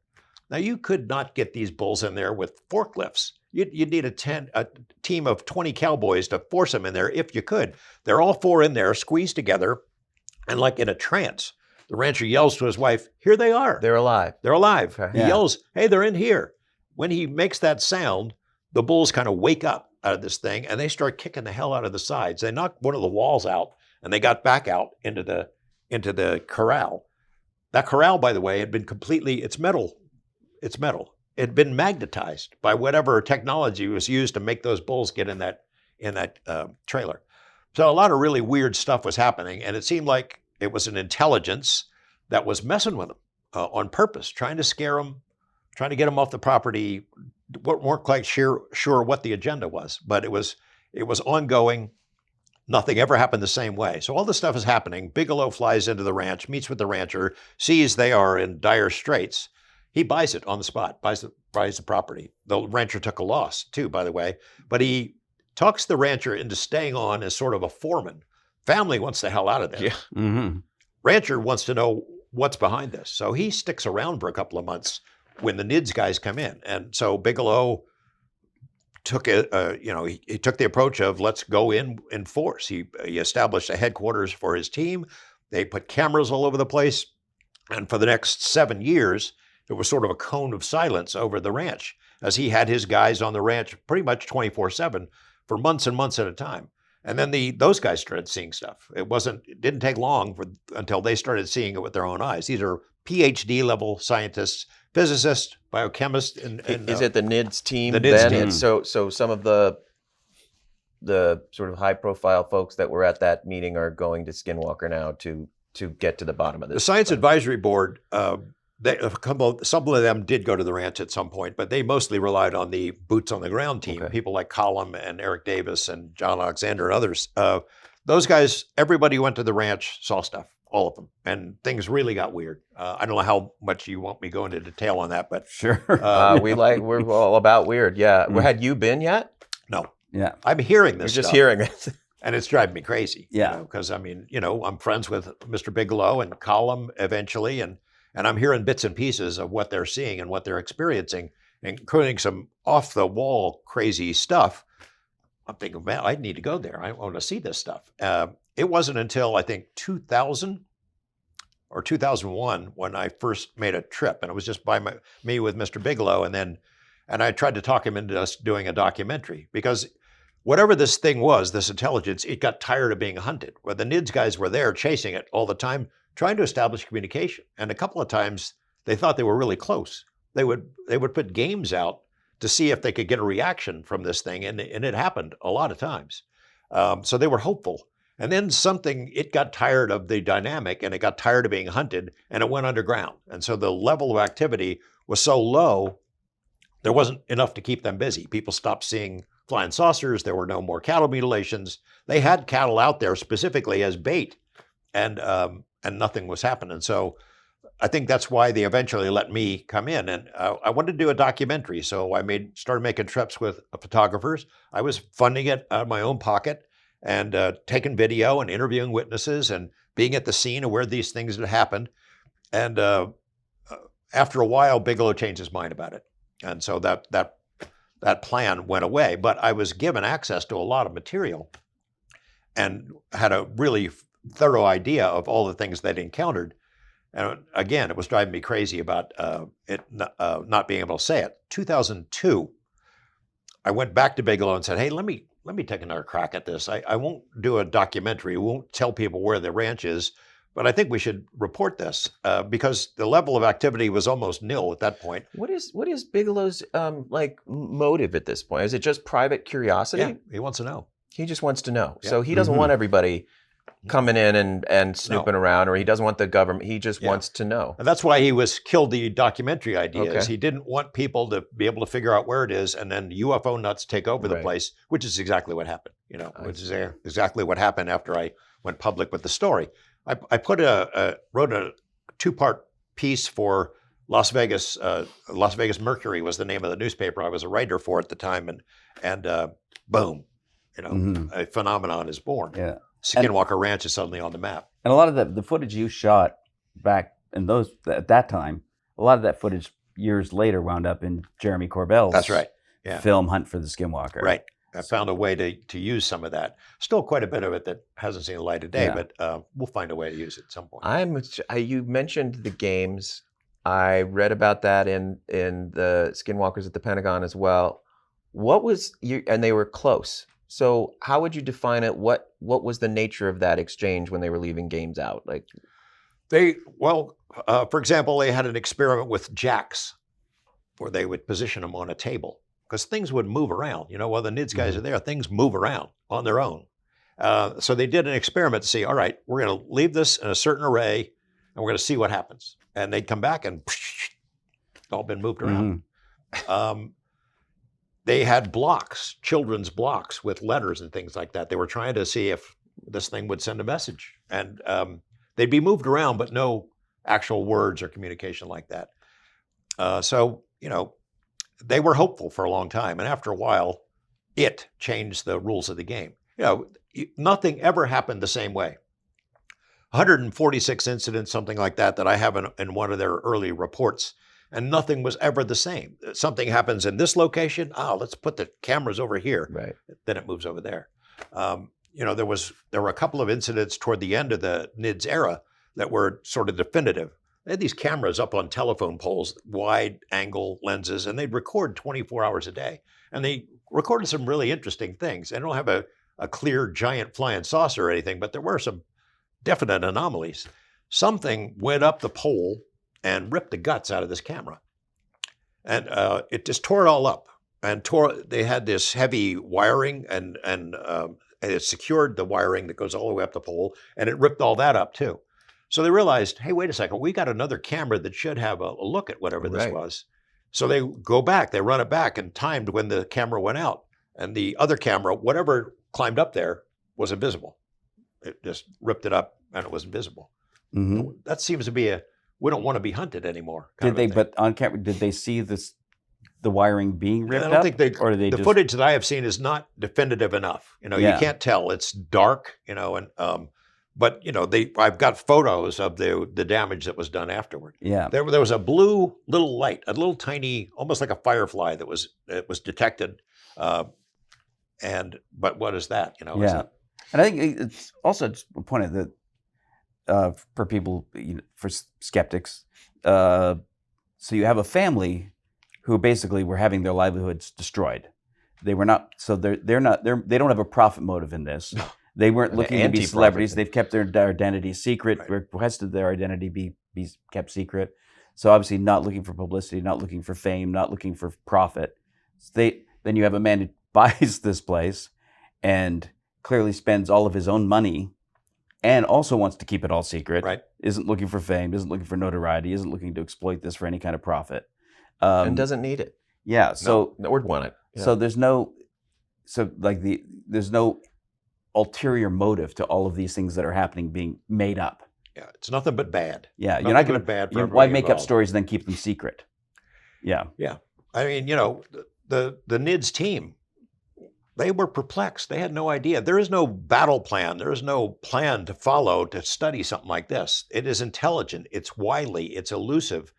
Now, you could not get these bulls in there with forklifts. You'd need a team of 20 cowboys to force them in there if you could. They're all 4 in there, squeezed together, and like in a trance. The rancher yells to his wife, here they are.
They're alive.
They're alive.
Okay.
He yells, hey, they're in here. When he makes that sound, the bulls kind of wake up out of this thing, and they start kicking the hell out of the sides. They knocked one of the walls out, and they got back out into the corral. That corral, by the way, had been it's metal. It's metal. It had been magnetized by whatever technology was used to make those bulls get in that trailer. So a lot of really weird stuff was happening, and it seemed like it was an intelligence that was messing with them on purpose, trying to scare them, trying to get them off the property. Weren't quite sure what the agenda was, but it was ongoing. Nothing ever happened the same way. So all this stuff is happening. Bigelow flies into the ranch, meets with the rancher, sees they are in dire straits. He buys it on the spot, buys the property. The rancher took a loss too, by the way, but he talks the rancher into staying on as sort of a foreman. Family wants the hell out of there.
Yeah.
Mm-hmm.
Rancher wants to know what's behind this. So he sticks around for a couple of months when the NIDS guys come in. And so Bigelow took he took the approach of let's go in force. He established a headquarters for his team. They put cameras all over the place. And for the next 7 years, it was sort of a cone of silence over the ranch as he had his guys on the ranch pretty much 24/7 for months and months at a time. And then those guys started seeing stuff. It didn't take long until they started seeing it with their own eyes. These are PhD level scientists, physicists, biochemists. And
is it the NIDS team?
The NIDS
then?
team.
So some of the sort of high profile folks that were at that meeting are going to Skinwalker now to get to the bottom of this.
The Science Advisory Board, some of them did go to the ranch at some point, but they mostly relied on the boots on the ground team,
Okay.
people like Colum and Eric Davis and John Alexander and others. Those guys, everybody who went to the ranch saw stuff. all of them. And things really got weird. I don't know how much you want me to go into detail on that, but
Sure.
We're all about weird. Yeah.
Mm.
Had you been yet?
no.
Yeah.
I'm hearing
You're
this
just
stuff,
hearing it.
and it's driving me crazy.
Yeah.
Because I mean, I'm friends with Mr. Bigelow and Colum eventually, and I'm hearing bits and pieces of what they're seeing and what they're experiencing, including some off the wall crazy stuff. I'm thinking, man, I need to go there. I want to see this stuff. It wasn't until I think 2000 or 2001 when I first made a trip, and it was just me with Mr. Bigelow, and I tried to talk him into us doing a documentary, because whatever this thing was, this intelligence, it got tired of being hunted. Well, the NIDS guys were there chasing it all the time, trying to establish communication. And a couple of times they thought they were really close. They would put games out to see if they could get a reaction from this thing, and it happened a lot of times. So they were hopeful. And then it got tired of the dynamic, and it got tired of being hunted, and it went underground. And so the level of activity was so low, there wasn't enough to keep them busy. People stopped seeing flying saucers. There were no more cattle mutilations. They had cattle out there specifically as bait, and nothing was happening. So I think that's why they eventually let me come in. And I wanted to do a documentary, so I started making trips with photographers. I was funding it out of my own pocket, and taking video and interviewing witnesses and being at the scene of where these things had happened. And after a while, Bigelow changed his mind about it, and so that plan went away. But I was given access to a lot of material and had a really thorough idea of all the things they'd encountered. And again, it was driving me crazy about it not being able to say it. 2002, I went back to Bigelow and said, hey, let me take another crack at this. I won't do a documentary. We won't tell people where the ranch is, but I think we should report this because the level of activity was almost nil at that point.
What is Bigelow's motive at this point? Is it just private curiosity?
Yeah, he wants to know.
He just wants to know.
Yeah.
So he doesn't want everybody coming in and snooping around, or he doesn't want the government. He just wants to know.
And that's why he killed the documentary ideas.
Okay.
He didn't want people to be able to figure out where it is, and then UFO nuts take over the place, which is exactly what happened. Which is exactly what happened after I went public with the story. I wrote a 2-part piece for Las Vegas. Las Vegas Mercury was the name of the newspaper I was a writer for at the time, and boom, a phenomenon is born.
Yeah.
Skinwalker Ranch is suddenly on the map.
And a lot of the footage you shot back in at that time, a lot of that footage years later wound up in Jeremy Corbell's
That's right. Yeah.
film Hunt for the Skinwalker.
Right. I found a way to use some of that. Still quite a bit of it that hasn't seen the light of day, but we'll find a way to use it at some point.
You mentioned the games. I read about that in the Skinwalkers at the Pentagon as well. And they were close. So how would you define it? What was the nature of that exchange when they were leaving games out?
For example, they had an experiment with jacks where they would position them on a table because things would move around. While the NIDS guys are there, things move around on their own. So they did an experiment to see, all right, we're going to leave this in a certain array and we're going to see what happens. And they'd come back and it's all been moved around. They had blocks, children's blocks with letters and things like that. They were trying to see if this thing would send a message. And they'd be moved around, but no actual words or communication like that. So they were hopeful for a long time. And after a while, it changed the rules of the game. Nothing ever happened the same way. 146 incidents, something like that I have in one of their early reports. And nothing was ever the same. Something happens in this location. Let's put the cameras over here.
Right.
Then it moves over there. There were a couple of incidents toward the end of the NIDS era that were sort of definitive. They had these cameras up on telephone poles, wide angle lenses, and they'd record 24 hours a day. And they recorded some really interesting things. They don't have a clear giant flying saucer or anything, but there were some definite anomalies. Something went up the pole and ripped the guts out of this camera. And it just tore it all up. And they had this heavy wiring and it secured the wiring that goes all the way up the pole, and it ripped all that up too. So they realized, hey, wait a second, we got another camera that should have a look at whatever this was. So they go back, they run it back and timed when the camera went out. And the other camera, whatever climbed up there, was invisible. It just ripped it up and it was invisible.
Mhm.
That seems to be we don't want to be hunted anymore.
Did they? But on camera, did they see the wiring being ripped
I don't
up?
think they.
Or did they
The
just,
footage that I have seen is not definitive enough. You
Yeah.
can't tell. It's dark. And but I've got photos of the damage that was done afterward.
Yeah.
There was a blue little light, a little tiny, almost like a firefly that was detected. But what is that? Is
Yeah.
it-
And I think it's also just pointed that for people, for skeptics, so you have a family who basically were having their livelihoods destroyed. They were not, so they don't have a profit motive in this. They weren't
An
looking to be
anti-profit.
celebrities. They've kept their identity secret,
Right.
requested their identity be kept secret. So obviously not looking for publicity, not looking for fame, not looking for profit. Then you have a man who buys this place and clearly spends all of his own money and also wants to keep it all secret.
Right.
Isn't looking for fame, isn't looking for notoriety, isn't looking to exploit this for any kind of profit.
And doesn't need it.
Yeah. So
Or want it. Yeah.
so there's no ulterior motive to all of these things that are happening being made up.
Yeah, it's nothing but bad.
Yeah,
Nothing
you're not
but
going
bad for
to. Why
everybody
make up
involved.
stories and then keep them secret? Yeah.
I mean, the NIDS team, they were perplexed. They had no idea. There is no battle plan. There is no plan to follow to study something like this. It is intelligent. It's wily. It's elusive.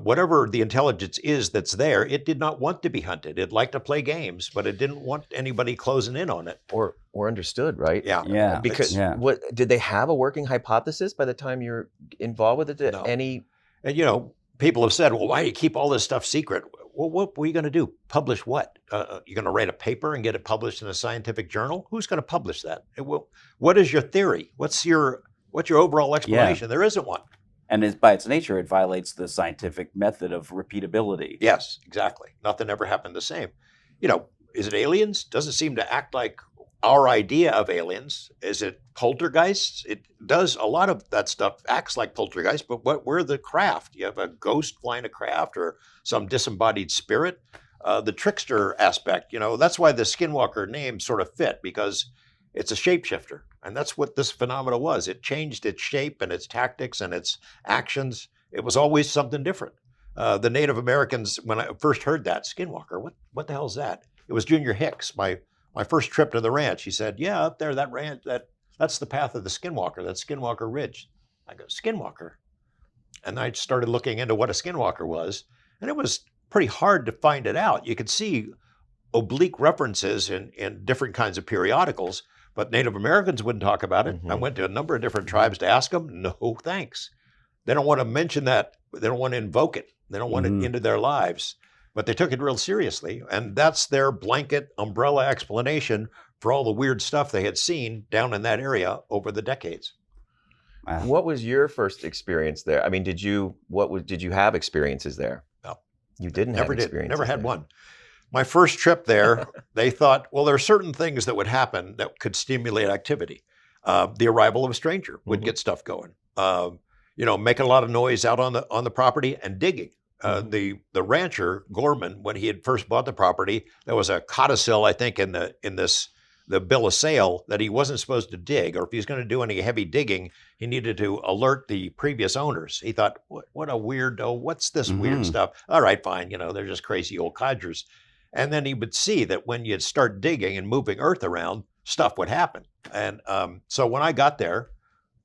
Whatever the intelligence is that's there, it did not want to be hunted. It liked to play games, but it didn't want anybody closing in on it.
or understood, right?
Yeah.
Yeah.
Because
Yeah.
what did they have a working hypothesis by the time you're involved with it? Did
No.
Any
And people have said, well, why do you keep all this stuff secret? Well, what were you going to do? Publish what? You're going to write a paper and get it published in a scientific journal? Who's going to publish that? What is your theory? What's your overall explanation? There isn't one.
And by its nature, it violates the scientific method of repeatability.
Yes, exactly. Nothing ever happened the same. Is it aliens? Doesn't seem to act like our idea of aliens. Is it poltergeists? It does a lot of that stuff, acts like poltergeists, but we're the craft. You have a ghost flying a craft or some disembodied spirit. The trickster aspect, that's why the Skinwalker name sort of fit, because it's a shapeshifter. And that's what this phenomena was. It changed its shape and its tactics and its actions. It was always something different. The Native Americans, when I first heard that, Skinwalker, what the hell's that? It was Junior Hicks, my first trip to the ranch. He said, yeah, up there, that ranch, that's the path of the Skinwalker, that's Skinwalker Ridge. I go, Skinwalker? And I started looking into what a Skinwalker was, and it was pretty hard to find it out. You could see oblique references in different kinds of periodicals, but Native Americans wouldn't talk about it.
Mhm.
I went to a number of different tribes to ask them. No, thanks. They don't want to mention that. They don't want to invoke it. They don't want
Mhm.
it into their lives. But they took it real seriously. And that's their blanket umbrella explanation for all the weird stuff they had seen down in that area over the decades.
Wow.
What was your first experience there? I mean, did you have experiences there?
No.
You didn't
Never
have
did.
experiences
Never had
there.
one. My first trip there, they thought, well, there are certain things that would happen that could stimulate activity. The arrival of a stranger would
Mhm.
get stuff going. Making a lot of noise out on the property and digging. The rancher Gorman, when he had first bought the property, there was a codicil, I think, in the bill of sale that he wasn't supposed to dig, or if he was going to do any heavy digging, he needed to alert the previous owners. He thought, what a weirdo! What's this weird
Mhm.
stuff? All right, fine. They're just crazy old codgers. And then he would see that when you'd start digging and moving earth around, stuff would happen. And so when I got there,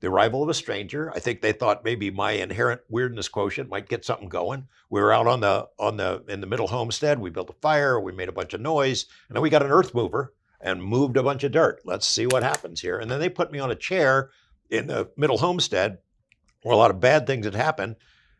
the arrival of a stranger, I think they thought maybe my inherent weirdness quotient might get something going. We were out in the middle homestead. We built a fire. We made a bunch of noise, and then we got an earth mover and moved a bunch of dirt. Let's see what happens here. And then they put me on a chair in the middle homestead where a lot of bad things had happened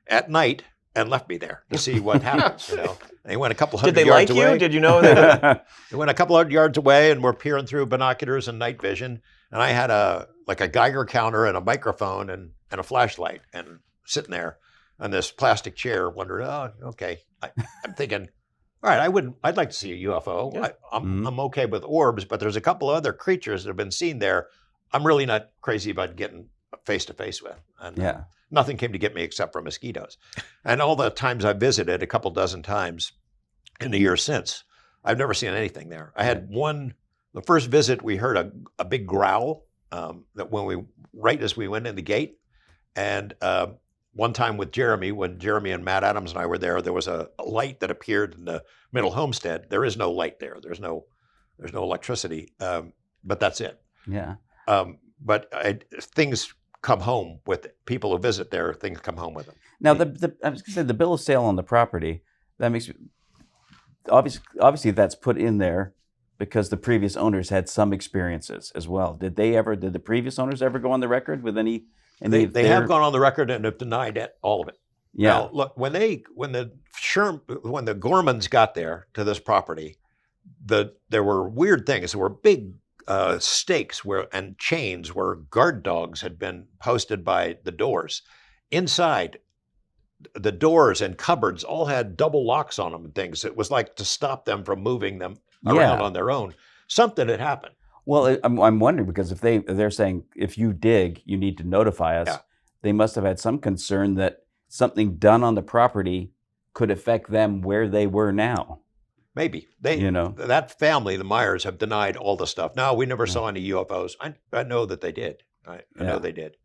at night and left me there to see what happens. And they went a couple
Did
hundred
they
yards
like
away.
you? Did you know that?
They went a couple hundred yards away, and we're peering through binoculars and night vision. And I had a Geiger counter and a microphone and a flashlight, and sitting there on this plastic chair, wondering, oh, okay. I'm thinking, all right, I'd like to see a UFO.
Yeah.
I'm okay with orbs, but there's a couple of other creatures that have been seen there. I'm really not crazy about getting face to face with. And
Yeah.
nothing came to get me except for mosquitoes. And all the times I visited, a couple dozen times in the years since, I've never seen anything there. I had the first visit, we heard a big growl that right as we went in the gate. And one time with Jeremy, when Jeremy and Matt Adams and I were there was a light that appeared in the middle homestead. There is no light there. There's no electricity, but that's it.
Yeah.
But things come home with it. People who visit there, things come home with them.
Now, I was going to say the bill of sale on the property, that makes obviously that's put in there because the previous owners had some experiences as well. Did the previous owners ever go on the record with any
They have gone on the record and have denied it, all of it.
Yeah.
Now, look, when the Gormans got there to this property, there were weird things. There were big stakes and chains where guard dogs had been posted by the doors. Inside, the doors and cupboards all had double locks on them and things. It was like to stop them from moving them around on their own. Something had happened.
Well, I'm wondering because if they're saying if you dig, you need to notify us. Yeah. They must have had some concern that something done on the property could affect them where they were now.
Maybe that family, the Myers, have denied all the stuff. No, we never saw any UFOs. I know that they did. I know they did.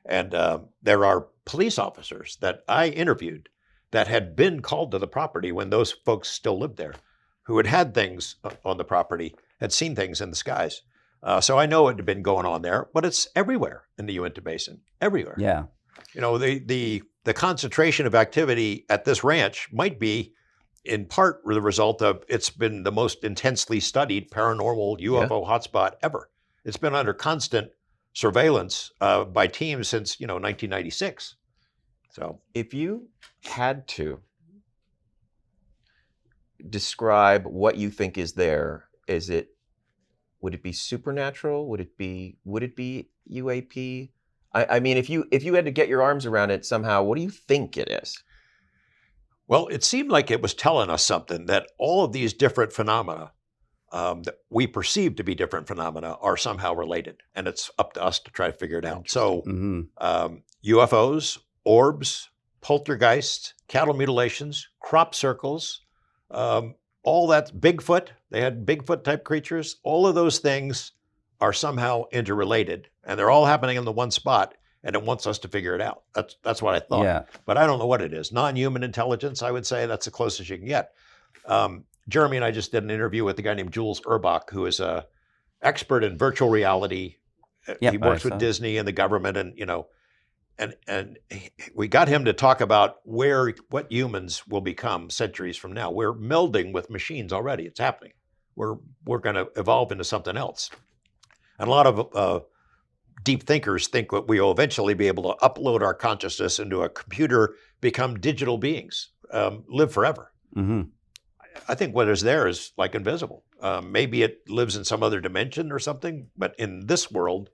And there are police officers that I interviewed that had been called to the property when those folks still lived there, who had things on the property, had seen things in the skies. So I know it had been going on there, but it's everywhere in the Uinta Basin, everywhere.
Yeah.
The concentration of activity at this ranch might be in part the result of it's been the most intensely studied paranormal UFO hotspot ever. It's been under constant surveillance by teams since 1996. So
if you had to describe what you think is there, would it be supernatural? Would it be UAP? I mean, if you had to get your arms around it somehow, what do you think it is?
Well, it seemed like it was telling us something, that all of these different phenomena that we perceive to be different phenomena are somehow related, and it's up to us to try to figure it out. So UFOs, orbs, poltergeists, cattle mutilations, crop circles, all that, Bigfoot, they had Bigfoot type creatures, all of those things are somehow interrelated, and they're all happening in the one spot, and it wants us to figure it out. That's what I thought. Yeah. But I don't know what it is. Non-human intelligence, I would say that's the closest you can get. Jeremy and I just did an interview with a guy named Jules Urbach, who is an expert in virtual reality. He works with Disney and the government, and we got him to talk about what humans will become centuries from now. We're melding with machines already. It's happening. We're going to evolve into something else. And a lot of deep thinkers think that we will eventually be able to upload our consciousness into a computer, become digital beings, live forever. Mm-hmm. I think what is there is like invisible. Maybe it lives in some other dimension or something, but in this world,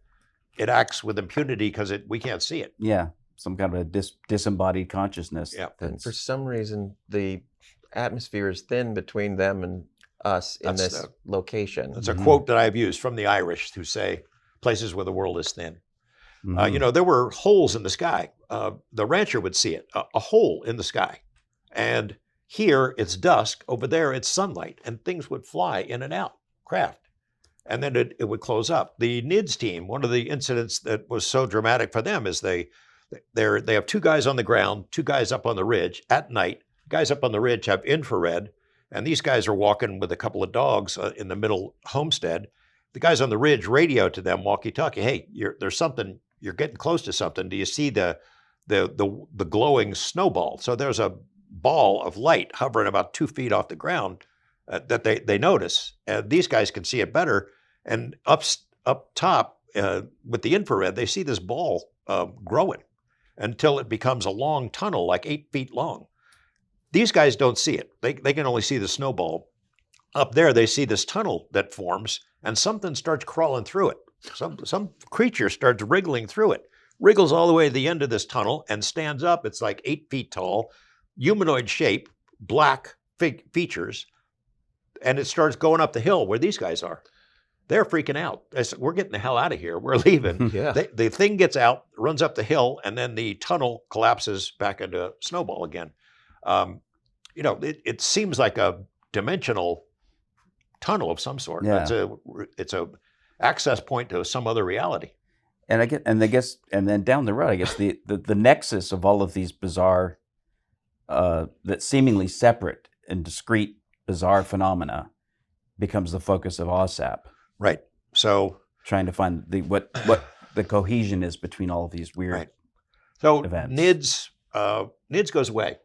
it acts with impunity because we can't see it.
Yeah, some kind of a disembodied consciousness.
Yeah.
And for some reason, the atmosphere is thin between them and us in this location.
That's a quote that I've used from the Irish, who say, places where the world is thin. Mm-hmm. There were holes in the sky. The rancher would see it, a hole in the sky. And here it's dusk, over there it's sunlight, and things would fly in and out, craft. And then it would close up. The NIDS team, one of the incidents that was so dramatic for them is they have two guys on the ground, two guys up on the ridge at night. Guys up on the ridge have infrared, and these guys are walking with a couple of dogs in the middle homestead. The guys on the ridge radio to them, walkie-talkie, hey, there's something, you're getting close to something. Do you see the glowing snowball? So there's a ball of light hovering about 2 feet off the ground that they notice. These guys can see it better. And up top with the infrared, they see this ball growing until it becomes a long tunnel, like 8 feet long. These guys don't see it. They can only see the snowball. Up there, they see this tunnel that forms, and something starts crawling through it. Some creature starts wriggling through it, wriggles all the way to the end of this tunnel and stands up. It's like 8 feet tall, humanoid shape, black features, and it starts going up the hill where these guys are. They're freaking out. They said, we're getting the hell out of here. We're leaving.
Yeah.
The thing gets out, runs up the hill, and then the tunnel collapses back into a snowball again. It seems like a dimensional tunnel of some sort.
Yeah.
It's a access point to some other reality.
and then down the road, I guess the nexus of all of these bizarre, that seemingly separate and discrete bizarre phenomena becomes the focus of OSAP.
Right. So
trying to find what the cohesion is between all of these weird
so
events.
NIDS goes away.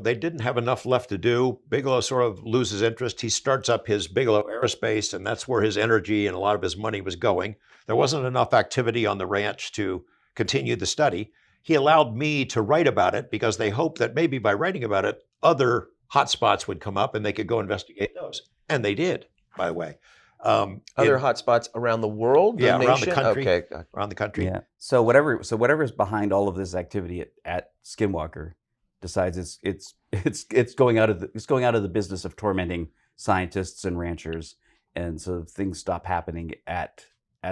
They didn't have enough left to do. Bigelow sort of loses interest. He starts up his Bigelow Aerospace, and that's where his energy and a lot of his money was going. There wasn't enough activity on the ranch to continue the study. He allowed me to write about it because they hoped that maybe by writing about it, other hotspots would come up and they could go investigate those. And they did, by the way.
Other hotspots around the world?
Yeah,
the
around the
nation?
country.
Okay.
Around the country.
Yeah. So whatever's behind all of this activity at Skinwalker decides it's going out of the business of tormenting scientists and ranchers, and so things stop happening at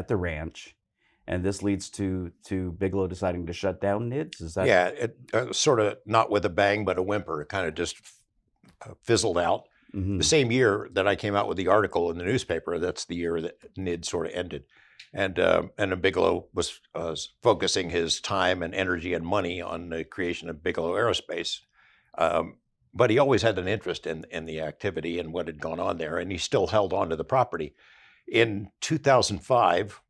the ranch, and this leads to Bigelow deciding to shut down NIDS. Is that?
Yeah, it sort of not with a bang but a whimper. It kind of just fizzled out.
Mm-hmm.
The same year that I came out with the article in the newspaper, that's the year that NIDS sort of ended. And Bigelow was focusing his time and energy and money on the creation of Bigelow Aerospace. But he always had an interest in the activity and what had gone on there, and he still held on to the property. In 2005,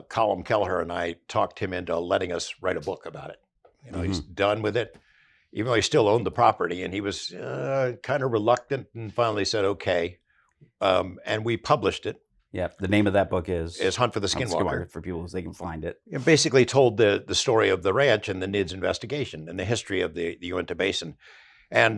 Colin Kelleher and I talked him into letting us write a book about it. He's done with it, even though he still owned the property, and he was kind of reluctant and finally said, okay. And we published it.
Yeah, the name of that book is
Hunt for the Skinwalker.
For people so they can find it.
It basically told the story of the ranch and the NIDS investigation and the history of the Uinta Basin. And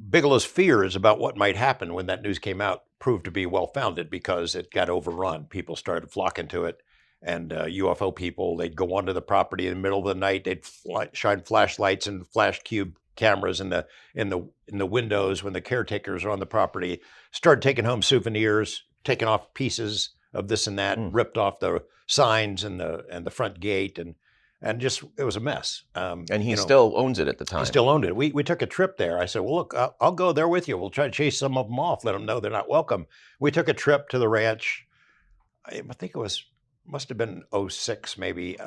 Bigelow's fears about what might happen when that news came out proved to be well-founded because it got overrun. People started flocking to it. And UFO people, they'd go onto the property in the middle of the night. They'd shine flashlights and flash cube cameras in the windows when the caretakers are on the property. Started taking home souvenirs, taking off pieces of this and that, ripped off the signs and the front gate, and just it was a mess.
And he still owns it at the time.
He still owned it. We took a trip there. I said, well, look, I'll go there with you. We'll try to chase some of them off, let them know they're not welcome. We took a trip to the ranch. I think must have been 06 maybe,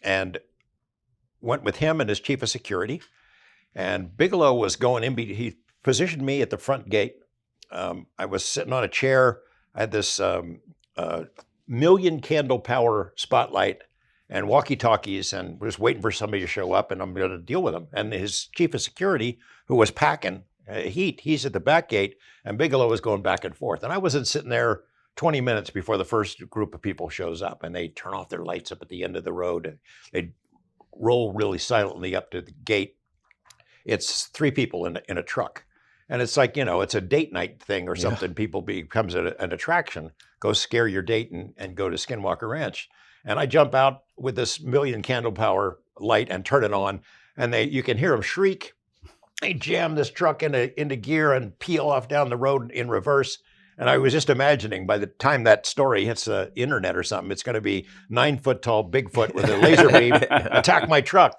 and went with him and his chief of security. And Bigelow was going in. He positioned me at the front gate. I was sitting on a chair. I had this million candle power spotlight and walkie-talkies, and was waiting for somebody to show up, and I'm going to deal with him. And his chief of security, who was packing heat, he's at the back gate, and Bigelow was going back and forth. And I wasn't sitting there 20 minutes before the first group of people shows up, and they turn off their lights up at the end of the road, and they roll really silently up to the gate. It's three people in a truck. And it's like, it's a date night thing or something. Yeah. People becomes an attraction. Go scare your date and go to Skinwalker Ranch. And I jump out with this million candle power light and turn it on, and you can hear them shriek. They jam this truck into gear and peel off down the road in reverse. And I was just imagining by the time that story hits the internet or something, it's going to be 9 foot tall Bigfoot with a laser beam attack my truck.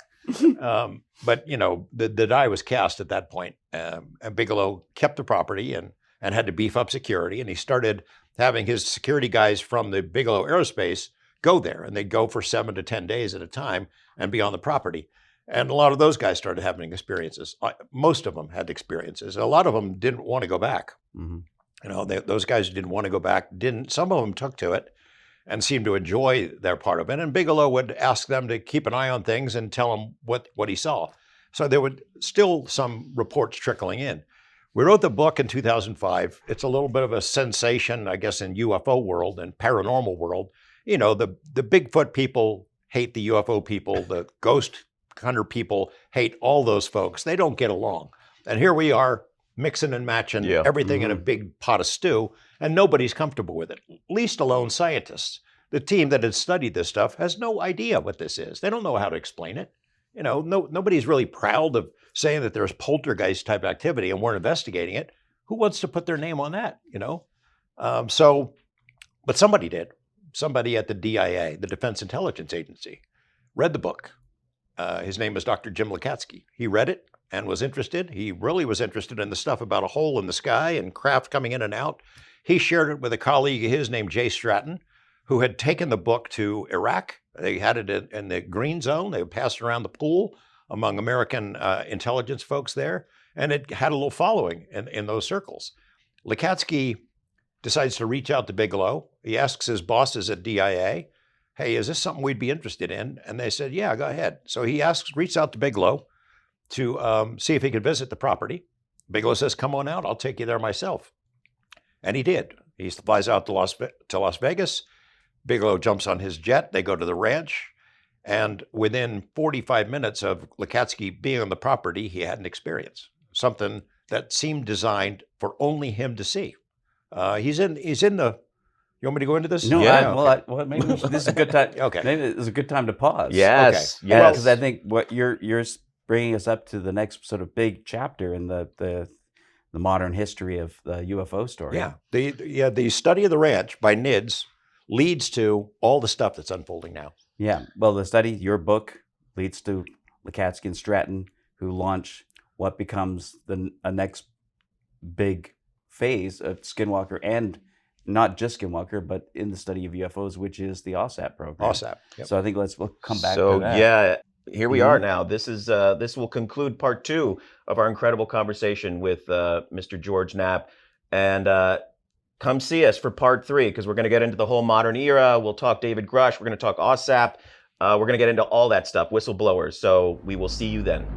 But the die was cast at that point. And Bigelow kept the property and had to beef up security. And he started having his security guys from the Bigelow Aerospace go there, and they'd go for 7 to 10 days at a time and be on the property. And a lot of those guys started having experiences. Most of them had experiences. A lot of them didn't want to go back. Mm-hmm. Those guys didn't want to go back. Some of them took to it and seemed to enjoy their part of it. And Bigelow would ask them to keep an eye on things and tell them what he saw. So there would still some reports trickling in. We wrote the book in 2005. It's a little bit of a sensation, I guess, in UFO world and paranormal world. The Bigfoot people hate the UFO people. The ghost hunter people hate all those folks. They don't get along. And here we are mixing and matching everything in a big pot of stew, and nobody's comfortable with it, least alone scientists. The team that had studied this stuff has no idea what this is. They don't know how to explain it. Nobody's really proud of saying that there's poltergeist type activity and we're investigating it. Who wants to put their name on that, But somebody did. Somebody at the DIA, the Defense Intelligence Agency, read the book. His name is Dr. Jim Lukatsky. He read it and was interested. He really was interested in the stuff about a hole in the sky and craft coming in and out. He shared it with a colleague of his named Jay Stratton, who had taken the book to Iraq. They had it in the green zone. They passed it around the pool among American intelligence folks there, and it had a little following in those circles. Lekatsky decides to reach out to Bigelow. He asks his bosses at DIA, hey, is this something we'd be interested in? And they said, yeah, go ahead. So he reached out to Bigelow to see if he could visit the property. Bigelow says, come on out, I'll take you there myself. And he did. He flies out to Las Vegas. Bigelow jumps on his jet. They go to the ranch. And within 45 minutes of Lekatsky being on the property, he had an experience, something that seemed designed for only him to see. He's in the. You want me to go into this?
No,
Yeah.
well, maybe this is a good time.
Okay.
Maybe this is a good time to pause.
Yes.
Okay.
Yes.
Because I think what you're bringing us up to the next sort of big chapter in the modern history of the UFO story.
Yeah. The study of the ranch by NIDS leads to all the stuff that's unfolding now.
Yeah. Well, the study, your book, leads to Lekatsky and Stratton, who launch what becomes a next big phase of Skinwalker, and not just Skinwalker, but in the study of UFOs, which is the OSAP program.
OSAP. Yep.
So I think we'll come back
So
to that.
yeah, here we are now. This will conclude part 2 of our incredible conversation with Mr. George Knapp, and come see us for part 3, because we're going to get into the whole modern era. We'll talk David Grush. We're going to talk OSAP. We're going to get into all that stuff, whistleblowers. So we will see you then.